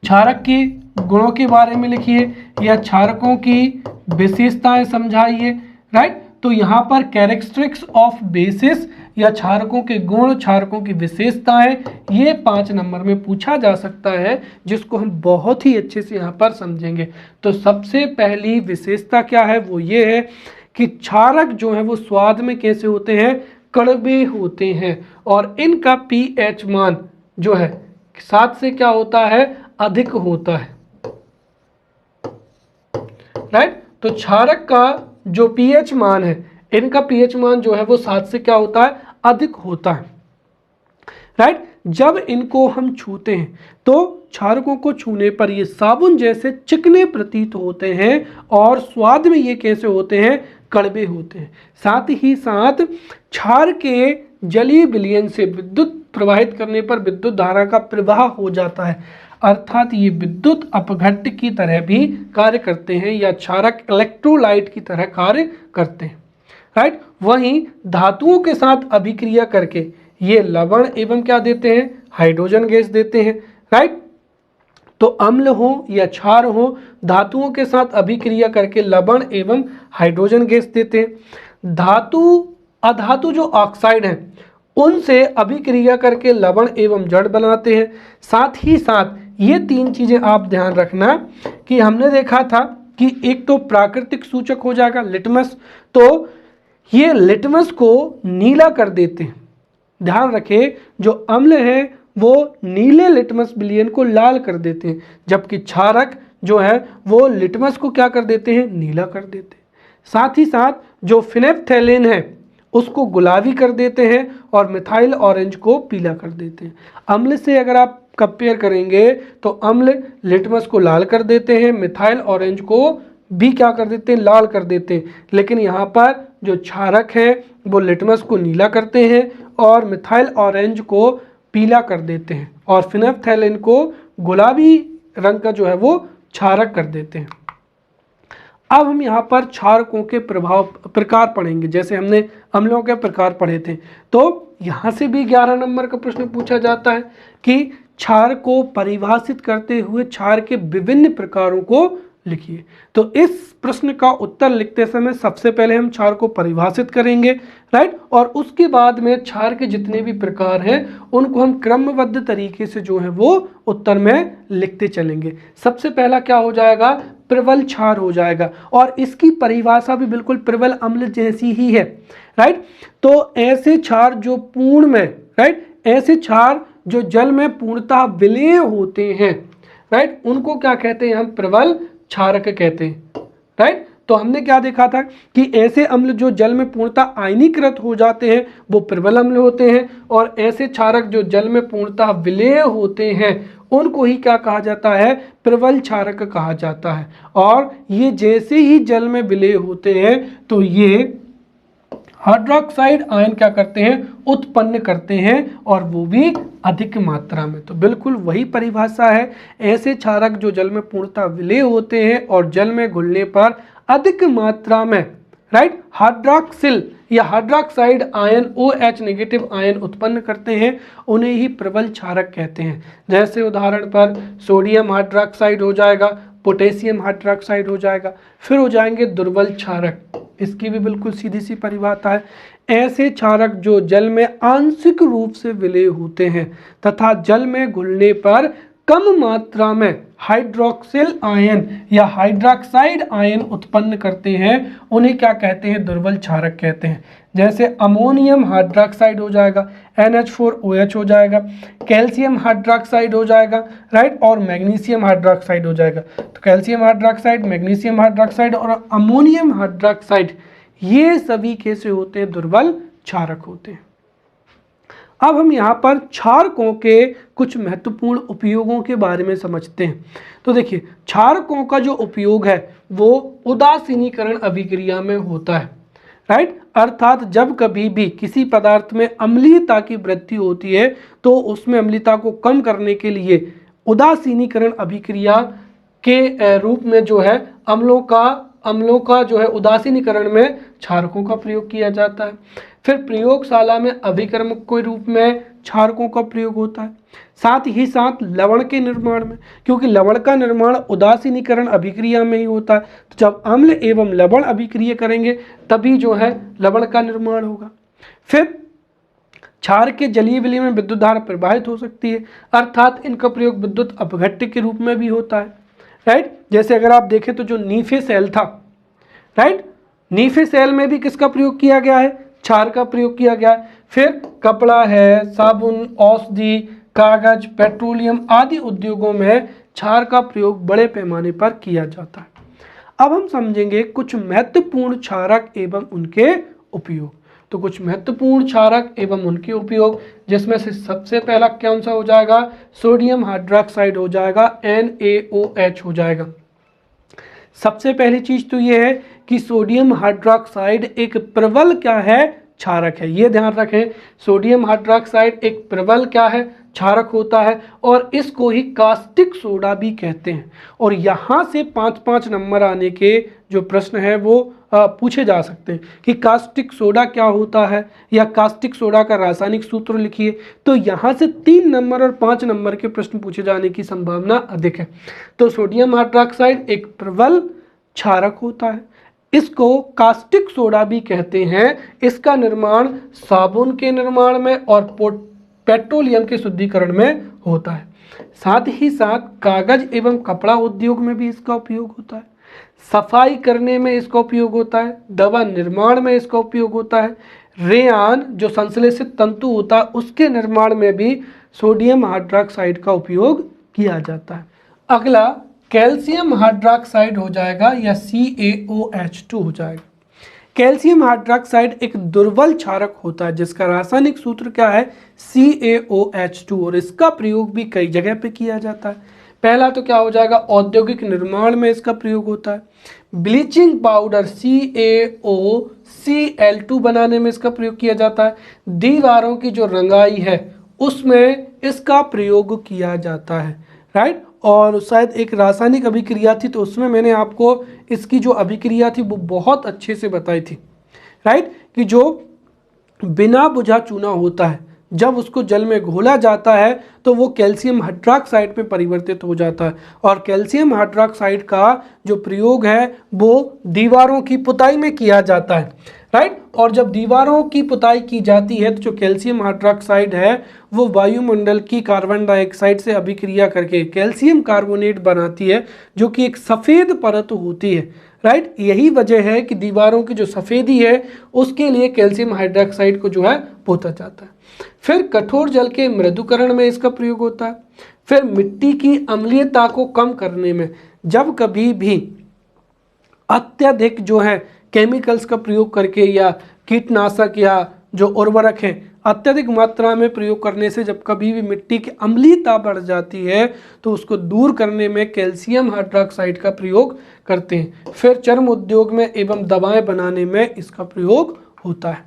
A: क्षारक के गुणों के बारे में लिखिए या क्षारकों की विशेषताएं समझाइए। राइट, तो यहाँ पर कैरेक्टरिस्टिक्स ऑफ बेसिस या क्षारकों के गुण, क्षारकों की विशेषताएं, ये 5 नंबर में पूछा जा सकता है, जिसको हम बहुत ही अच्छे से यहाँ पर समझेंगे। तो सबसे पहली विशेषता क्या है, वो ये है कि क्षारक जो है वो स्वाद में कैसे होते हैं, कड़वे होते हैं, और इनका pH मान जो है 7 से क्या होता है, अधिक होता है। राइट, तो क्षारक का जो pH मान है, इनका pH मान जो है वो 7 से क्या होता है, अधिक होता है। राइट, जब इनको हम छूते हैं तो क्षारकों को छूने पर ये साबुन जैसे चिकने प्रतीत होते हैं, और स्वाद में ये कैसे होते हैं, कड़वे होते हैं। साथ ही साथ क्षार के जलीय विलयन से विद्युत प्रवाहित करने पर विद्युत धारा का प्रवाह हो जाता है, अर्थात ये विद्युत अपघट्ट की तरह भी कार्य करते हैं, या क्षारक इलेक्ट्रोलाइट की तरह कार्य करते हैं। राइट, वहीं धातुओं के साथ अभिक्रिया करके ये लवण एवं क्या देते हैं, हाइड्रोजन गैस देते हैं। राइट, तो अम्ल हो या क्षार हो, धातुओं के साथ अभिक्रिया करके लवण एवं हाइड्रोजन गैस देते हैं। अधातु जो ऑक्साइड हैं उनसे अभिक्रिया करके लवण एवं जड़ बनाते हैं। साथ ही साथ ये 3 चीजें आप ध्यान रखना कि हमने देखा था कि एक तो प्राकृतिक सूचक हो जाएगा लिटमस, तो ये लिटमस को नीला कर देते हैं। ध्यान रखें, जो अम्ल है वो नीले लिटमस विलयन को लाल कर देते हैं, जबकि क्षारक जो है वो लिटमस को क्या कर देते हैं, नीला कर देते हैं। साथ ही साथ जो फिनेप्थेलिन है उसको गुलाबी कर देते हैं, और मिथाइल ऑरेंज को पीला कर देते हैं। अम्ल से अगर आप कंपेयर करेंगे तो अम्ल लिटमस को लाल कर देते हैं, मिथाइल ऑरेंज को भी क्या कर देते हैं, लाल कर देते हैं। लेकिन यहाँ पर जो क्षारक है वो लिटमस को नीला करते हैं और मिथाइल ऑरेंज को पीला कर देते हैं और फिनाइलफ्थैलीन को गुलाबी रंग का जो है वो क्षारक कर देते हैं। अब हम यहाँ पर क्षारकों के प्रकार पढ़ेंगे, जैसे हमने अम्लों के प्रकार पढ़े थे। तो यहाँ से भी 11 नंबर का प्रश्न पूछा जाता है कि क्षार को परिभाषित करते हुए क्षार के विभिन्न प्रकारों को लिखिए। तो इस प्रश्न का उत्तर लिखते समय सबसे पहले हम क्षार को परिभाषित करेंगे, राइट, और उसके बाद में क्षार के जितने भी प्रकार हैं उनको हम क्रमबद्ध तरीके से जो है वो उत्तर में लिखते चलेंगे। सबसे पहला क्या हो जाएगा, प्रबल क्षार हो जाएगा और इसकी परिभाषा भी बिल्कुल प्रबल अम्ल जैसी ही है, राइट। तो ऐसे क्षार जो पूर्ण में, राइट, ऐसे क्षार जो जल में पूर्णतः विलेय होते हैं, राइट, उनको क्या कहते हैं, हम प्रबल क्षारक कहते हैं, राइट। तो हमने क्या देखा था कि ऐसे अम्ल जो जल में पूर्णतः आयनीकृत हो जाते हैं वो प्रबल अम्ल होते हैं और ऐसे क्षारक जो जल में पूर्णतः विलेय होते हैं उनको ही क्या कहा जाता है, प्रबल क्षारक कहा जाता है। और ये जैसे ही जल में विलेय होते हैं तो ये हाइड्रोक्साइड आयन क्या करते हैं, उत्पन्न करते हैं और वो भी अधिक मात्रा में। तो बिल्कुल वही परिभाषा है, ऐसे क्षारक जो जल में पूर्णतः विलेय होते हैं और जल में घुलने पर अधिक मात्रा में, राइट, हाइड्रोक्सिल या hydroxide ion OH negative ion उत्पन्न करते हैं, उन्हें ही प्रबल क्षारक कहते हैं। जैसे उदाहरण पर सोडियम हाइड्रोक्साइड हो जाएगा, पोटेशियम हाइड्रोक्साइड हो जाएगा, फिर हो जाएंगे दुर्बल क्षारक। इसकी भी बिल्कुल सीधी सी परिभाषा है, ऐसे क्षारक जो जल में आंशिक रूप से विलेय होते हैं तथा जल में घुलने पर कम मात्रा में हाइड्रोक्सिल आयन या हाइड्रोक्साइड आयन उत्पन्न करते हैं, उन्हें क्या कहते हैं, दुर्बल क्षारक कहते हैं। जैसे अमोनियम हाइड्रोक्साइड हो जाएगा, NH4OH हो जाएगा, कैल्शियम हाइड्रोक्साइड हो जाएगा, राइट, और मैग्नीशियम हाइड्रोक्साइड हो जाएगा। तो कैल्शियम हाइड्रोक्साइड, मैग्नीशियम हाइड्रोक्साइड और अमोनियम हाइड्रोक्साइड ये सभी कैसे होते हैं, दुर्बल क्षारक होते हैं। अब हम यहाँ पर क्षारकों के कुछ महत्वपूर्ण उपयोगों के बारे में समझते हैं। तो देखिए, क्षारकों का जो उपयोग है वो उदासीनीकरण अभिक्रिया में होता है, राइट, अर्थात जब कभी भी किसी पदार्थ में अम्लीयता की वृद्धि होती है तो उसमें अम्लीयता को कम करने के लिए उदासीनीकरण अभिक्रिया के रूप में जो है अम्लों का जो है उदासीनीकरण में क्षारकों का प्रयोग किया जाता है। फिर प्रयोगशाला में अभिकर्मक के रूप में क्षारकों का प्रयोग होता है। साथ ही साथ लवण के निर्माण में, क्योंकि लवण का निर्माण उदासीनीकरण अभिक्रिया में ही होता है, तो जब अम्ल एवं लवण अभिक्रिया करेंगे तभी जो है लवण का निर्माण होगा। फिर क्षार के जलीय विलय में विद्युत धारा प्रवाहित हो सकती है, अर्थात इनका प्रयोग विद्युत अपघट्य के रूप में भी होता है, राइट। जैसे अगर आप देखें तो जो नीफे सेल था, राइट, नीफे सेल में भी किसका प्रयोग किया गया है, क्षार का प्रयोग किया गया है। फिर कपड़ा है, साबुन, औषधि, कागज, पेट्रोलियम आदि उद्योगों में क्षार का प्रयोग बड़े पैमाने पर किया जाता है। अब हम समझेंगे कुछ महत्वपूर्ण क्षारक एवं उनके उपयोग। तो कुछ महत्वपूर्ण क्षारक एवं उनके उपयोग, जिसमें से सबसे पहला कौन सा हो जाएगा, सोडियम हाइड्रोक्साइड हो जाएगा, NaOH हो जाएगा। सबसे पहली चीज तो ये है कि सोडियम हाइड्रोक्साइड एक प्रबल क्या है, क्षारक है। ये ध्यान रखें, सोडियम हाइड्रोक्साइड एक प्रबल क्या है, क्षारक होता है और इसको ही कास्टिक सोडा भी कहते हैं। और यहाँ से 5-5 नंबर आने के जो प्रश्न है वो पूछे जा सकते हैं कि कास्टिक सोडा क्या होता है या कास्टिक सोडा का रासायनिक सूत्र लिखिए। तो यहाँ से 3 नंबर और 5 नंबर के प्रश्न पूछे जाने की संभावना अधिक है। तो सोडियम हाइड्रोक्साइड एक प्रबल क्षारक होता है, इसको कास्टिक सोडा भी कहते हैं। इसका निर्माण साबुन के निर्माण में और पेट्रोलियम के शुद्धिकरण में होता है। साथ ही साथ कागज एवं कपड़ा उद्योग में भी इसका उपयोग होता है, सफाई करने में इसका उपयोग होता है, दवा निर्माण में इसका उपयोग होता है, रेयान जो संश्लेषित तंतु होता है उसके निर्माण में भी सोडियम हाइड्रोक्साइड का उपयोग किया जाता है। अगला कैल्शियम हाइड्रोक्साइड हो जाएगा या CaOH2 हो जाएगा। कैल्शियम हाइड्रोक्साइड एक दुर्बल क्षारक होता है जिसका रासायनिक सूत्र क्या है, CaOH2, और इसका प्रयोग भी कई जगह पे किया जाता है। पहला तो क्या हो जाएगा, औद्योगिक निर्माण में इसका प्रयोग होता है। ब्लीचिंग पाउडर CaOCl2 बनाने में इसका प्रयोग किया जाता है। दीवारों की जो रंगाई है उसमें इसका प्रयोग किया जाता है, राइट। और शायद एक रासायनिक अभिक्रिया थी तो उसमें मैंने आपको इसकी जो अभिक्रिया थी वो बहुत अच्छे से बताई थी, राइट, कि जो बिना बुझा चूना होता है जब उसको जल में घोला जाता है तो वो कैल्शियम हाइड्रॉक्साइड में परिवर्तित हो जाता है, और कैल्शियम हाइड्रॉक्साइड का जो प्रयोग है वो दीवारों की पुताई में किया जाता है, राइट। और जब दीवारों की पुताई की जाती है तो जो कैल्शियम हाइड्रॉक्साइड है वो वायुमंडल की कार्बन डाइऑक्साइड से अभिक्रिया करके कैल्शियम कार्बोनेट बनाती है, जो कि एक सफ़ेद परत होती है, राइट। यही वजह है कि दीवारों की जो सफ़ेदी है उसके लिए कैल्शियम हाइड्रॉक्साइड को जो है पोता जाता है। फिर कठोर जल के मृदुकरण में इसका प्रयोग होता है। फिर मिट्टी की अम्लीयता को कम करने में, जब कभी भी अत्यधिक जो है केमिकल्स का प्रयोग करके या कीटनाशक या जो उर्वरक हैं अत्यधिक मात्रा में प्रयोग करने से जब कभी भी मिट्टी की अम्लीयता बढ़ जाती है तो उसको दूर करने में कैल्शियम हाइड्रॉक्साइड का प्रयोग करते हैं। फिर चर्म उद्योग में एवं दवाएं बनाने में इसका प्रयोग होता है।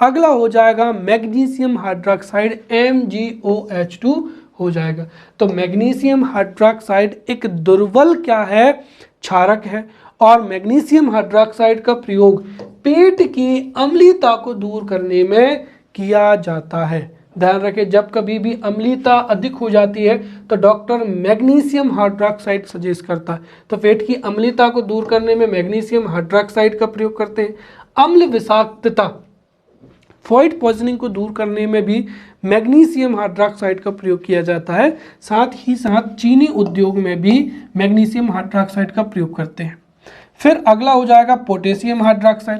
A: अगला हो जाएगा मैग्नीशियम हाइड्रॉक्साइड MgOH2 हो जाएगा। तो मैग्नीशियम हाइड्रॉक्साइड एक दुर्बल क्या है, क्षारक है, और मैग्नीशियम हाइड्रॉक्साइड का प्रयोग पेट की अम्लीयता को दूर करने में किया जाता है। ध्यान रखें, जब कभी भी अम्लीयता अधिक हो जाती है तो डॉक्टर मैग्नीशियम हाइड्रॉक्साइड सजेस्ट करता है। तो पेट की अम्लीयता को दूर करने में मैग्नीशियम हाइड्रॉक्साइड का प्रयोग करते हैं। अम्ल विषाक्तता, फूड पॉइजनिंग को दूर करने में भी मैग्नीशियम हाइड्रॉक्साइड का प्रयोग किया जाता है। साथ ही साथ चीनी उद्योग में भी मैग्नीशियम हाइड्रॉक्साइड का प्रयोग करते हैं। फिर अगला हो जाएगा पोटेशियम हाइड्रॉक्साइड।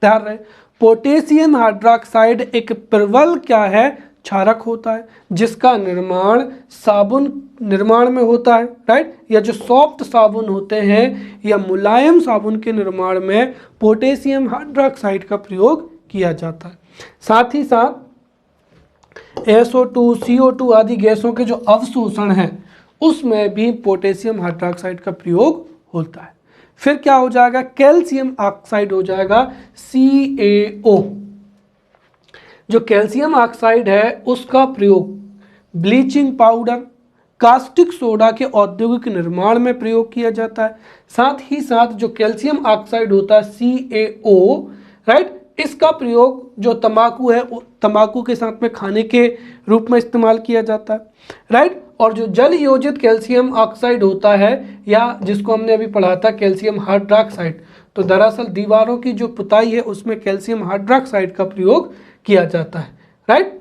A: ध्यान रहे, पोटेशियम हाइड्रॉक्साइड एक प्रबल क्या है, क्षारक होता है, जिसका निर्माण साबुन निर्माण में होता है, राइट। या जो सॉफ्ट साबुन होते हैं या मुलायम साबुन के निर्माण में पोटेशियम हाइड्रॉक्साइड का प्रयोग किया जाता है। साथ ही साथ SO2 CO2 आदि गैसों के जो अवशोषण है उसमें भी पोटेशियम हाइड्रॉक्साइड का प्रयोग होता है। फिर क्या हो जाएगा, कैल्शियम ऑक्साइड हो जाएगा CaO। जो कैल्शियम ऑक्साइड है उसका प्रयोग ब्लीचिंग पाउडर, कास्टिक सोडा के औद्योगिक निर्माण में प्रयोग किया जाता है। साथ ही साथ जो कैल्शियम ऑक्साइड होता है CaO, राइट, इसका प्रयोग जो तंबाकू है तंबाकू के साथ में खाने के रूप में इस्तेमाल किया जाता है, राइट। और जो जल योजित कैल्शियम ऑक्साइड होता है या जिसको हमने अभी पढ़ा था कैल्शियम हाइड्रॉक्साइड, तो दरअसल दीवारों की जो पुताई है उसमें कैल्शियम हाइड्रॉक्साइड का प्रयोग किया जाता है, राइट।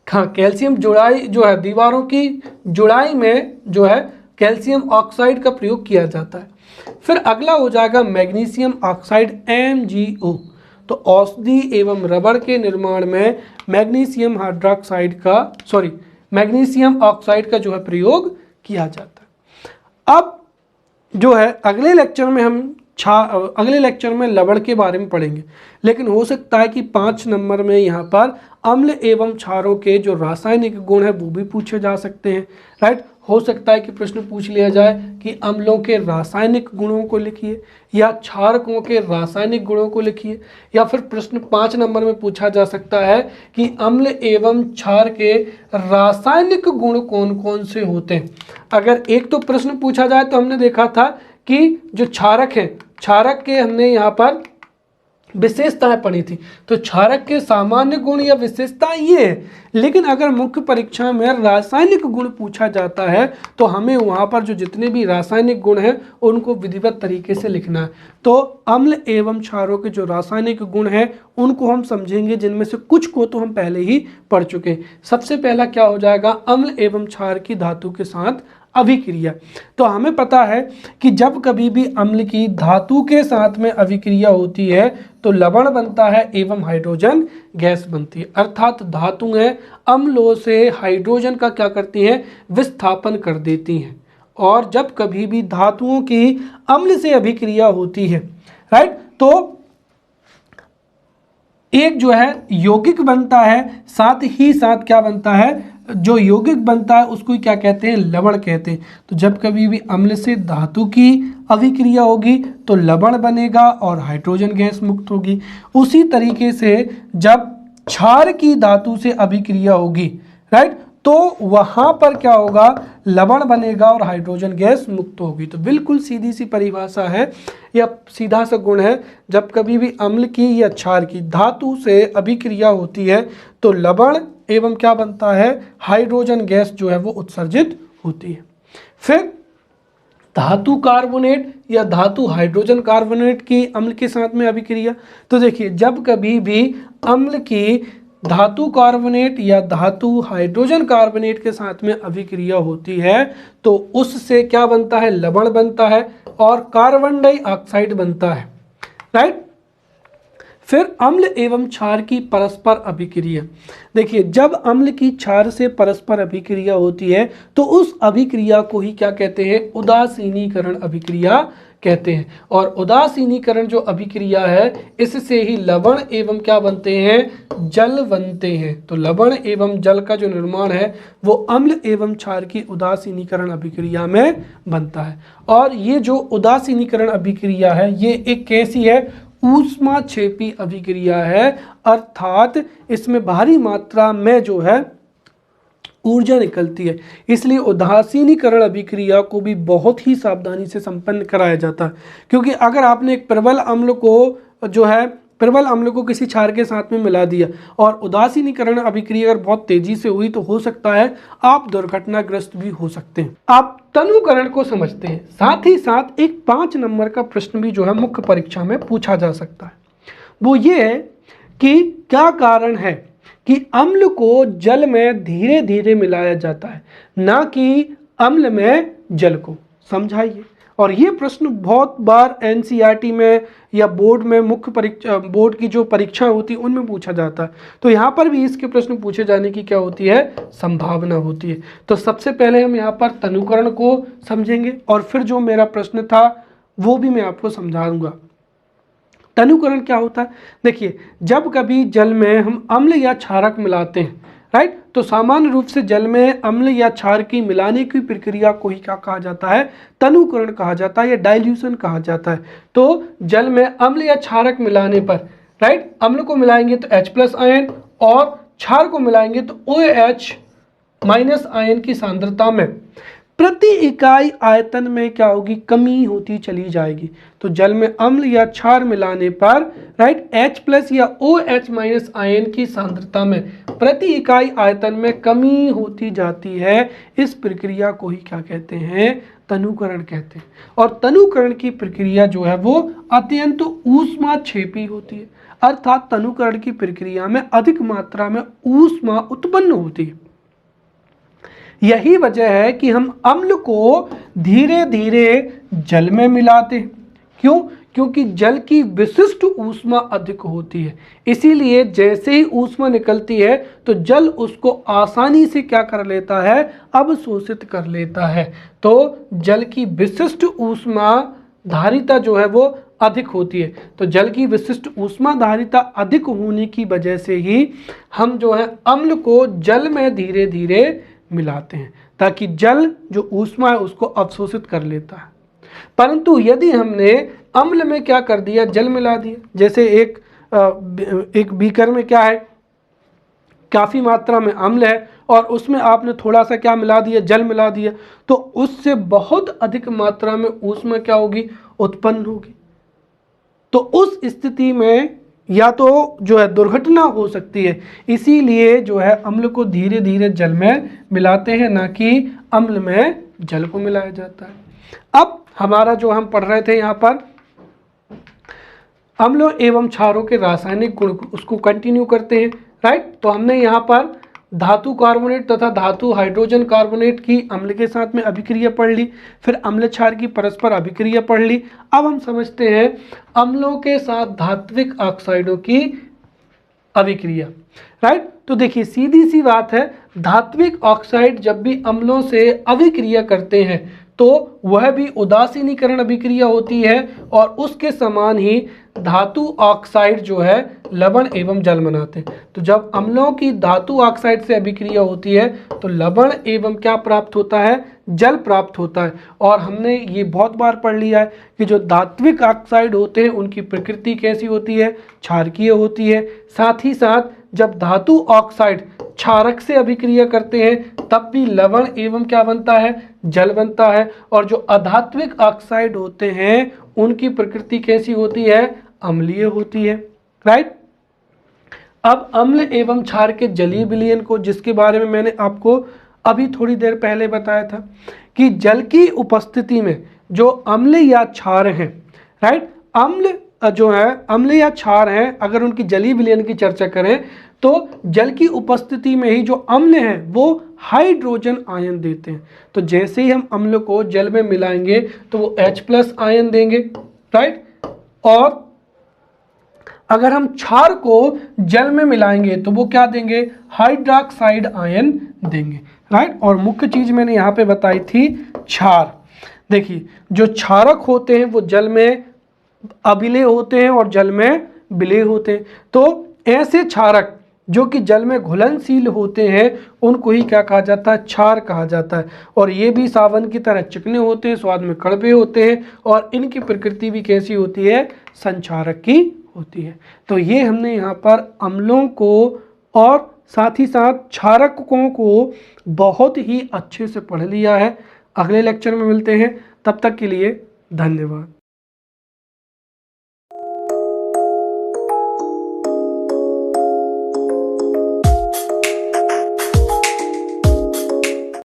A: हाँ, कैल्शियम जुड़ाई जो है दीवारों की जुड़ाई में जो है कैल्शियम ऑक्साइड का प्रयोग किया जाता है। फिर अगला हो जाएगा मैग्नीशियम ऑक्साइड MgO। तो औषधि एवं रबड़ के निर्माण में मैग्नीशियम ऑक्साइड का जो है प्रयोग किया जाता है। अब जो है अगले लेक्चर में लवण के बारे में पढ़ेंगे, लेकिन हो सकता है कि 5 नंबर में यहाँ पर अम्ल एवं क्षारों के जो रासायनिक गुण है वो भी पूछे जा सकते हैं, राइट। हो सकता है कि प्रश्न पूछ लिया जाए कि अम्लों के रासायनिक गुणों को लिखिए या क्षारकों के रासायनिक गुणों को लिखिए, या फिर प्रश्न 5 नंबर में पूछा जा सकता है कि अम्ल एवं क्षार के रासायनिक गुण कौन कौन से होते हैं। अगर एक तो प्रश्न पूछा जाए तो हमने देखा था कि जो क्षारक हैं, क्षारक के हमने यहाँ पर विशेषताएं पढ़ी थी, तो क्षारक के सामान्य गुण या विशेषताएं ये है। लेकिन अगर मुख्य परीक्षा में रासायनिक गुण पूछा जाता है तो हमें वहाँ पर जो जितने भी रासायनिक गुण हैं उनको विधिवत तरीके से लिखना है। तो अम्ल एवं क्षारों के जो रासायनिक गुण हैं उनको हम समझेंगे, जिनमें से कुछ को तो हम पहले ही पढ़ चुके हैं। सबसे पहला क्या हो जाएगा, अम्ल एवं क्षार की धातु के साथ अभिक्रिया। तो हमें पता है कि जब कभी भी अम्ल की धातु के साथ में अभिक्रिया होती है तो लवण बनता है एवं हाइड्रोजन गैस बनती है, अर्थात धातुएं अम्लों से हाइड्रोजन का क्या करती हैं, विस्थापन कर देती हैं। और जब कभी भी धातुओं की अम्ल से अभिक्रिया होती है, राइट, तो एक जो है यौगिक बनता है, साथ ही साथ क्या बनता है, जो यौगिक बनता है उसको क्या कहते हैं, लवण कहते हैं। तो जब कभी भी अम्ल से धातु की अभिक्रिया होगी तो लवण बनेगा और हाइड्रोजन गैस मुक्त होगी। उसी तरीके से जब क्षार की धातु से अभिक्रिया होगी, राइट, तो वहां पर क्या होगा, लवण बनेगा और हाइड्रोजन गैस मुक्त होगी। तो बिल्कुल सीधी सी परिभाषा है या सीधा सा गुण है, जब कभी भी अम्ल की या क्षार की धातु से अभिक्रिया होती है तो लवण एवं क्या बनता है, हाइड्रोजन गैस जो है वो उत्सर्जित होती है। फिर धातु कार्बोनेट या धातु हाइड्रोजन कार्बोनेट की अम्ल के साथ में अभिक्रिया। तो देखिए, जब कभी भी अम्ल की धातु कार्बोनेट या धातु हाइड्रोजन कार्बोनेट के साथ में अभिक्रिया होती है तो उससे क्या बनता है, लवण बनता है और कार्बन डाइऑक्साइड बनता है, राइट। फिर अम्ल एवं क्षार की परस्पर अभिक्रिया। देखिए, जब अम्ल की क्षार से परस्पर अभिक्रिया होती है तो उस अभिक्रिया को ही क्या कहते हैं, उदासीनीकरण अभिक्रिया कहते हैं। और उदासीनीकरण जो अभिक्रिया है इससे ही लवण एवं क्या बनते हैं, जल बनते हैं। तो लवण एवं जल का जो निर्माण है वो अम्ल एवं क्षार की उदासीनीकरण अभिक्रिया में बनता है। और ये जो उदासीनीकरण अभिक्रिया है ये एक कैसी है, ऊष्माक्षेपी अभिक्रिया है, अर्थात इसमें भारी मात्रा में जो है ऊर्जा निकलती है। इसलिए उदासीनीकरण अभिक्रिया को भी बहुत ही सावधानी से संपन्न कराया जाता है, क्योंकि अगर आपने एक प्रबल अम्ल को जो है प्रबल अम्ल को किसी क्षार के साथ में मिला दिया और उदासीनीकरण अभिक्रिया अगर बहुत तेजी से हुई तो हो सकता है आप दुर्घटनाग्रस्त भी हो सकते हैं। आप तनुकरण को समझते हैं, साथ ही साथ एक 5 नंबर का प्रश्न भी जो है मुख्य परीक्षा में पूछा जा सकता है। वो ये है कि क्या कारण है कि अम्ल को जल में धीरे धीरे मिलाया जाता है, ना कि अम्ल में जल को। समझाइए। और ये प्रश्न बहुत बार एनसीईआरटी में या बोर्ड में मुख्य परीक्षा, बोर्ड की जो परीक्षा होती है उनमें पूछा जाता है। तो यहाँ पर भी इसके प्रश्न पूछे जाने की क्या होती है, संभावना होती है। तो सबसे पहले हम यहाँ पर तनुकरण को समझेंगे और फिर जो मेरा प्रश्न था वो भी मैं आपको समझाऊंगा। तनुकरण क्या होता है, देखिए, जब कभी जल में हम अम्ल या क्षारक मिलाते हैं, राइट, तो सामान्य रूप से जल में अम्ल या क्षार की मिलाने की प्रक्रिया को ही क्या कहा जाता है, तनुकरण कहा जाता है या डाइल्यूशन कहा जाता है। तो जल में अम्ल या क्षारक मिलाने पर, राइट, अम्ल को मिलाएंगे तो H+ आयन और क्षार को मिलाएंगे तो OH- आयन की सांद्रता में प्रति इकाई आयतन में क्या होगी, कमी होती चली जाएगी। तो जल में अम्ल या क्षार मिलाने पर, राइट, H+ या OH- आयन की सांद्रता में प्रति इकाई आयतन में कमी होती जाती है। इस प्रक्रिया को ही क्या कहते हैं, तनुकरण कहते हैं। और तनुकरण की प्रक्रिया जो है वो अत्यंत ऊष्माक्षेपी होती है, अर्थात तनुकरण की प्रक्रिया में अधिक मात्रा में ऊष्मा उत्पन्न होती है। यही वजह है कि हम अम्ल को धीरे धीरे जल में मिलाते हैं। क्यों? क्योंकि जल की विशिष्ट ऊष्मा अधिक होती है, इसीलिए जैसे ही ऊष्मा निकलती है तो जल उसको आसानी से क्या कर लेता है, अवशोषित कर लेता है। तो जल की विशिष्ट ऊष्मा धारिता जो है वो अधिक होती है। तो जल की विशिष्ट ऊष्मा धारिता अधिक होने की वजह से ही हम जो है अम्ल को जल में धीरे धीरे मिलाते हैं, ताकि जल जो ऊष्मा है उसको अवशोषित कर लेता है। परंतु यदि हमने अम्ल में क्या कर दिया, जल मिला दिया, जैसे एक बीकर में क्या है, काफ़ी मात्रा में अम्ल है और उसमें आपने थोड़ा सा क्या मिला दिया, जल मिला दिया, तो उससे बहुत अधिक मात्रा में ऊष्मा क्या होगी, उत्पन्न होगी। तो उस स्थिति में या तो जो है दुर्घटना हो सकती है, इसीलिए जो है अम्ल को धीरे धीरे जल में मिलाते हैं, ना कि अम्ल में जल को मिलाया जाता है। अब हमारा जो हम पढ़ रहे थे यहाँ पर अम्लों एवं क्षारों के रासायनिक गुण, उसको कंटिन्यू करते हैं, राइट। तो हमने यहाँ पर धातु कार्बोनेट तथा धातु हाइड्रोजन कार्बोनेट की अम्ल के साथ में अभिक्रिया पढ़ ली, फिर अम्ल क्षार की परस्पर अभिक्रिया पढ़ ली। अब हम समझते हैं अम्लों के साथ धात्विक ऑक्साइडों की अभिक्रिया, राइट। तो देखिए, सीधी सी बात है, धात्विक ऑक्साइड जब भी अम्लों से अभिक्रिया करते हैं तो वह भी उदासीनीकरण अभिक्रिया होती है और उसके समान ही धातु ऑक्साइड जो है लवण एवं जल बनाते हैं। तो जब अम्लों की धातु ऑक्साइड से अभिक्रिया होती है तो लवण एवं क्या प्राप्त होता है, जल प्राप्त होता है। और हमने ये बहुत बार पढ़ लिया है कि जो धात्विक ऑक्साइड होते हैं उनकी प्रकृति कैसी होती है, क्षारकीय होती है। साथ ही साथ जब धातु ऑक्साइड क्षारक से अभिक्रिया करते हैं तब भी लवण एवं क्या बनता है, जल बनता है। और जो अधात्विक ऑक्साइड होते हैं उनकी प्रकृति कैसी होती है, अम्लीय होती है। राइट। अब अम्ल एवं क्षार के जलीय विलयन को, जिसके बारे में मैंने आपको अभी थोड़ी देर पहले बताया था कि जल की उपस्थिति में जो अम्ल या क्षार हैं, राइट, अम्ल जो है, अम्ल या क्षार हैं, अगर उनकी जलीय विलयन की चर्चा करें तो जल की उपस्थिति में ही जो अम्ल हैं वो हाइड्रोजन आयन देते हैं। तो जैसे ही हम अम्ल को जल में मिलाएंगे तो वो H+ आयन देंगे। राइट। और अगर हम क्षार को जल में मिलाएंगे तो वो क्या देंगे, हाइड्रोक्साइड आयन देंगे। राइट। और मुख्य चीज मैंने यहाँ पे बताई थी क्षार। देखिए जो क्षारक होते हैं वो जल में अभिलेय होते हैं और जल में विलेय होते हैं। तो ऐसे क्षारक जो कि जल में घुलनशील होते हैं उनको ही क्या कहा जाता है, क्षार कहा जाता है। और ये भी सावन की तरह चिकने होते हैं, स्वाद में कड़वे होते हैं और इनकी प्रकृति भी कैसी होती है, संक्षारक की होती है। तो ये हमने यहाँ पर अम्लों को और साथ ही साथ क्षारकों को बहुत ही अच्छे से पढ़ लिया है। अगले लेक्चर में मिलते हैं, तब तक के लिए धन्यवाद।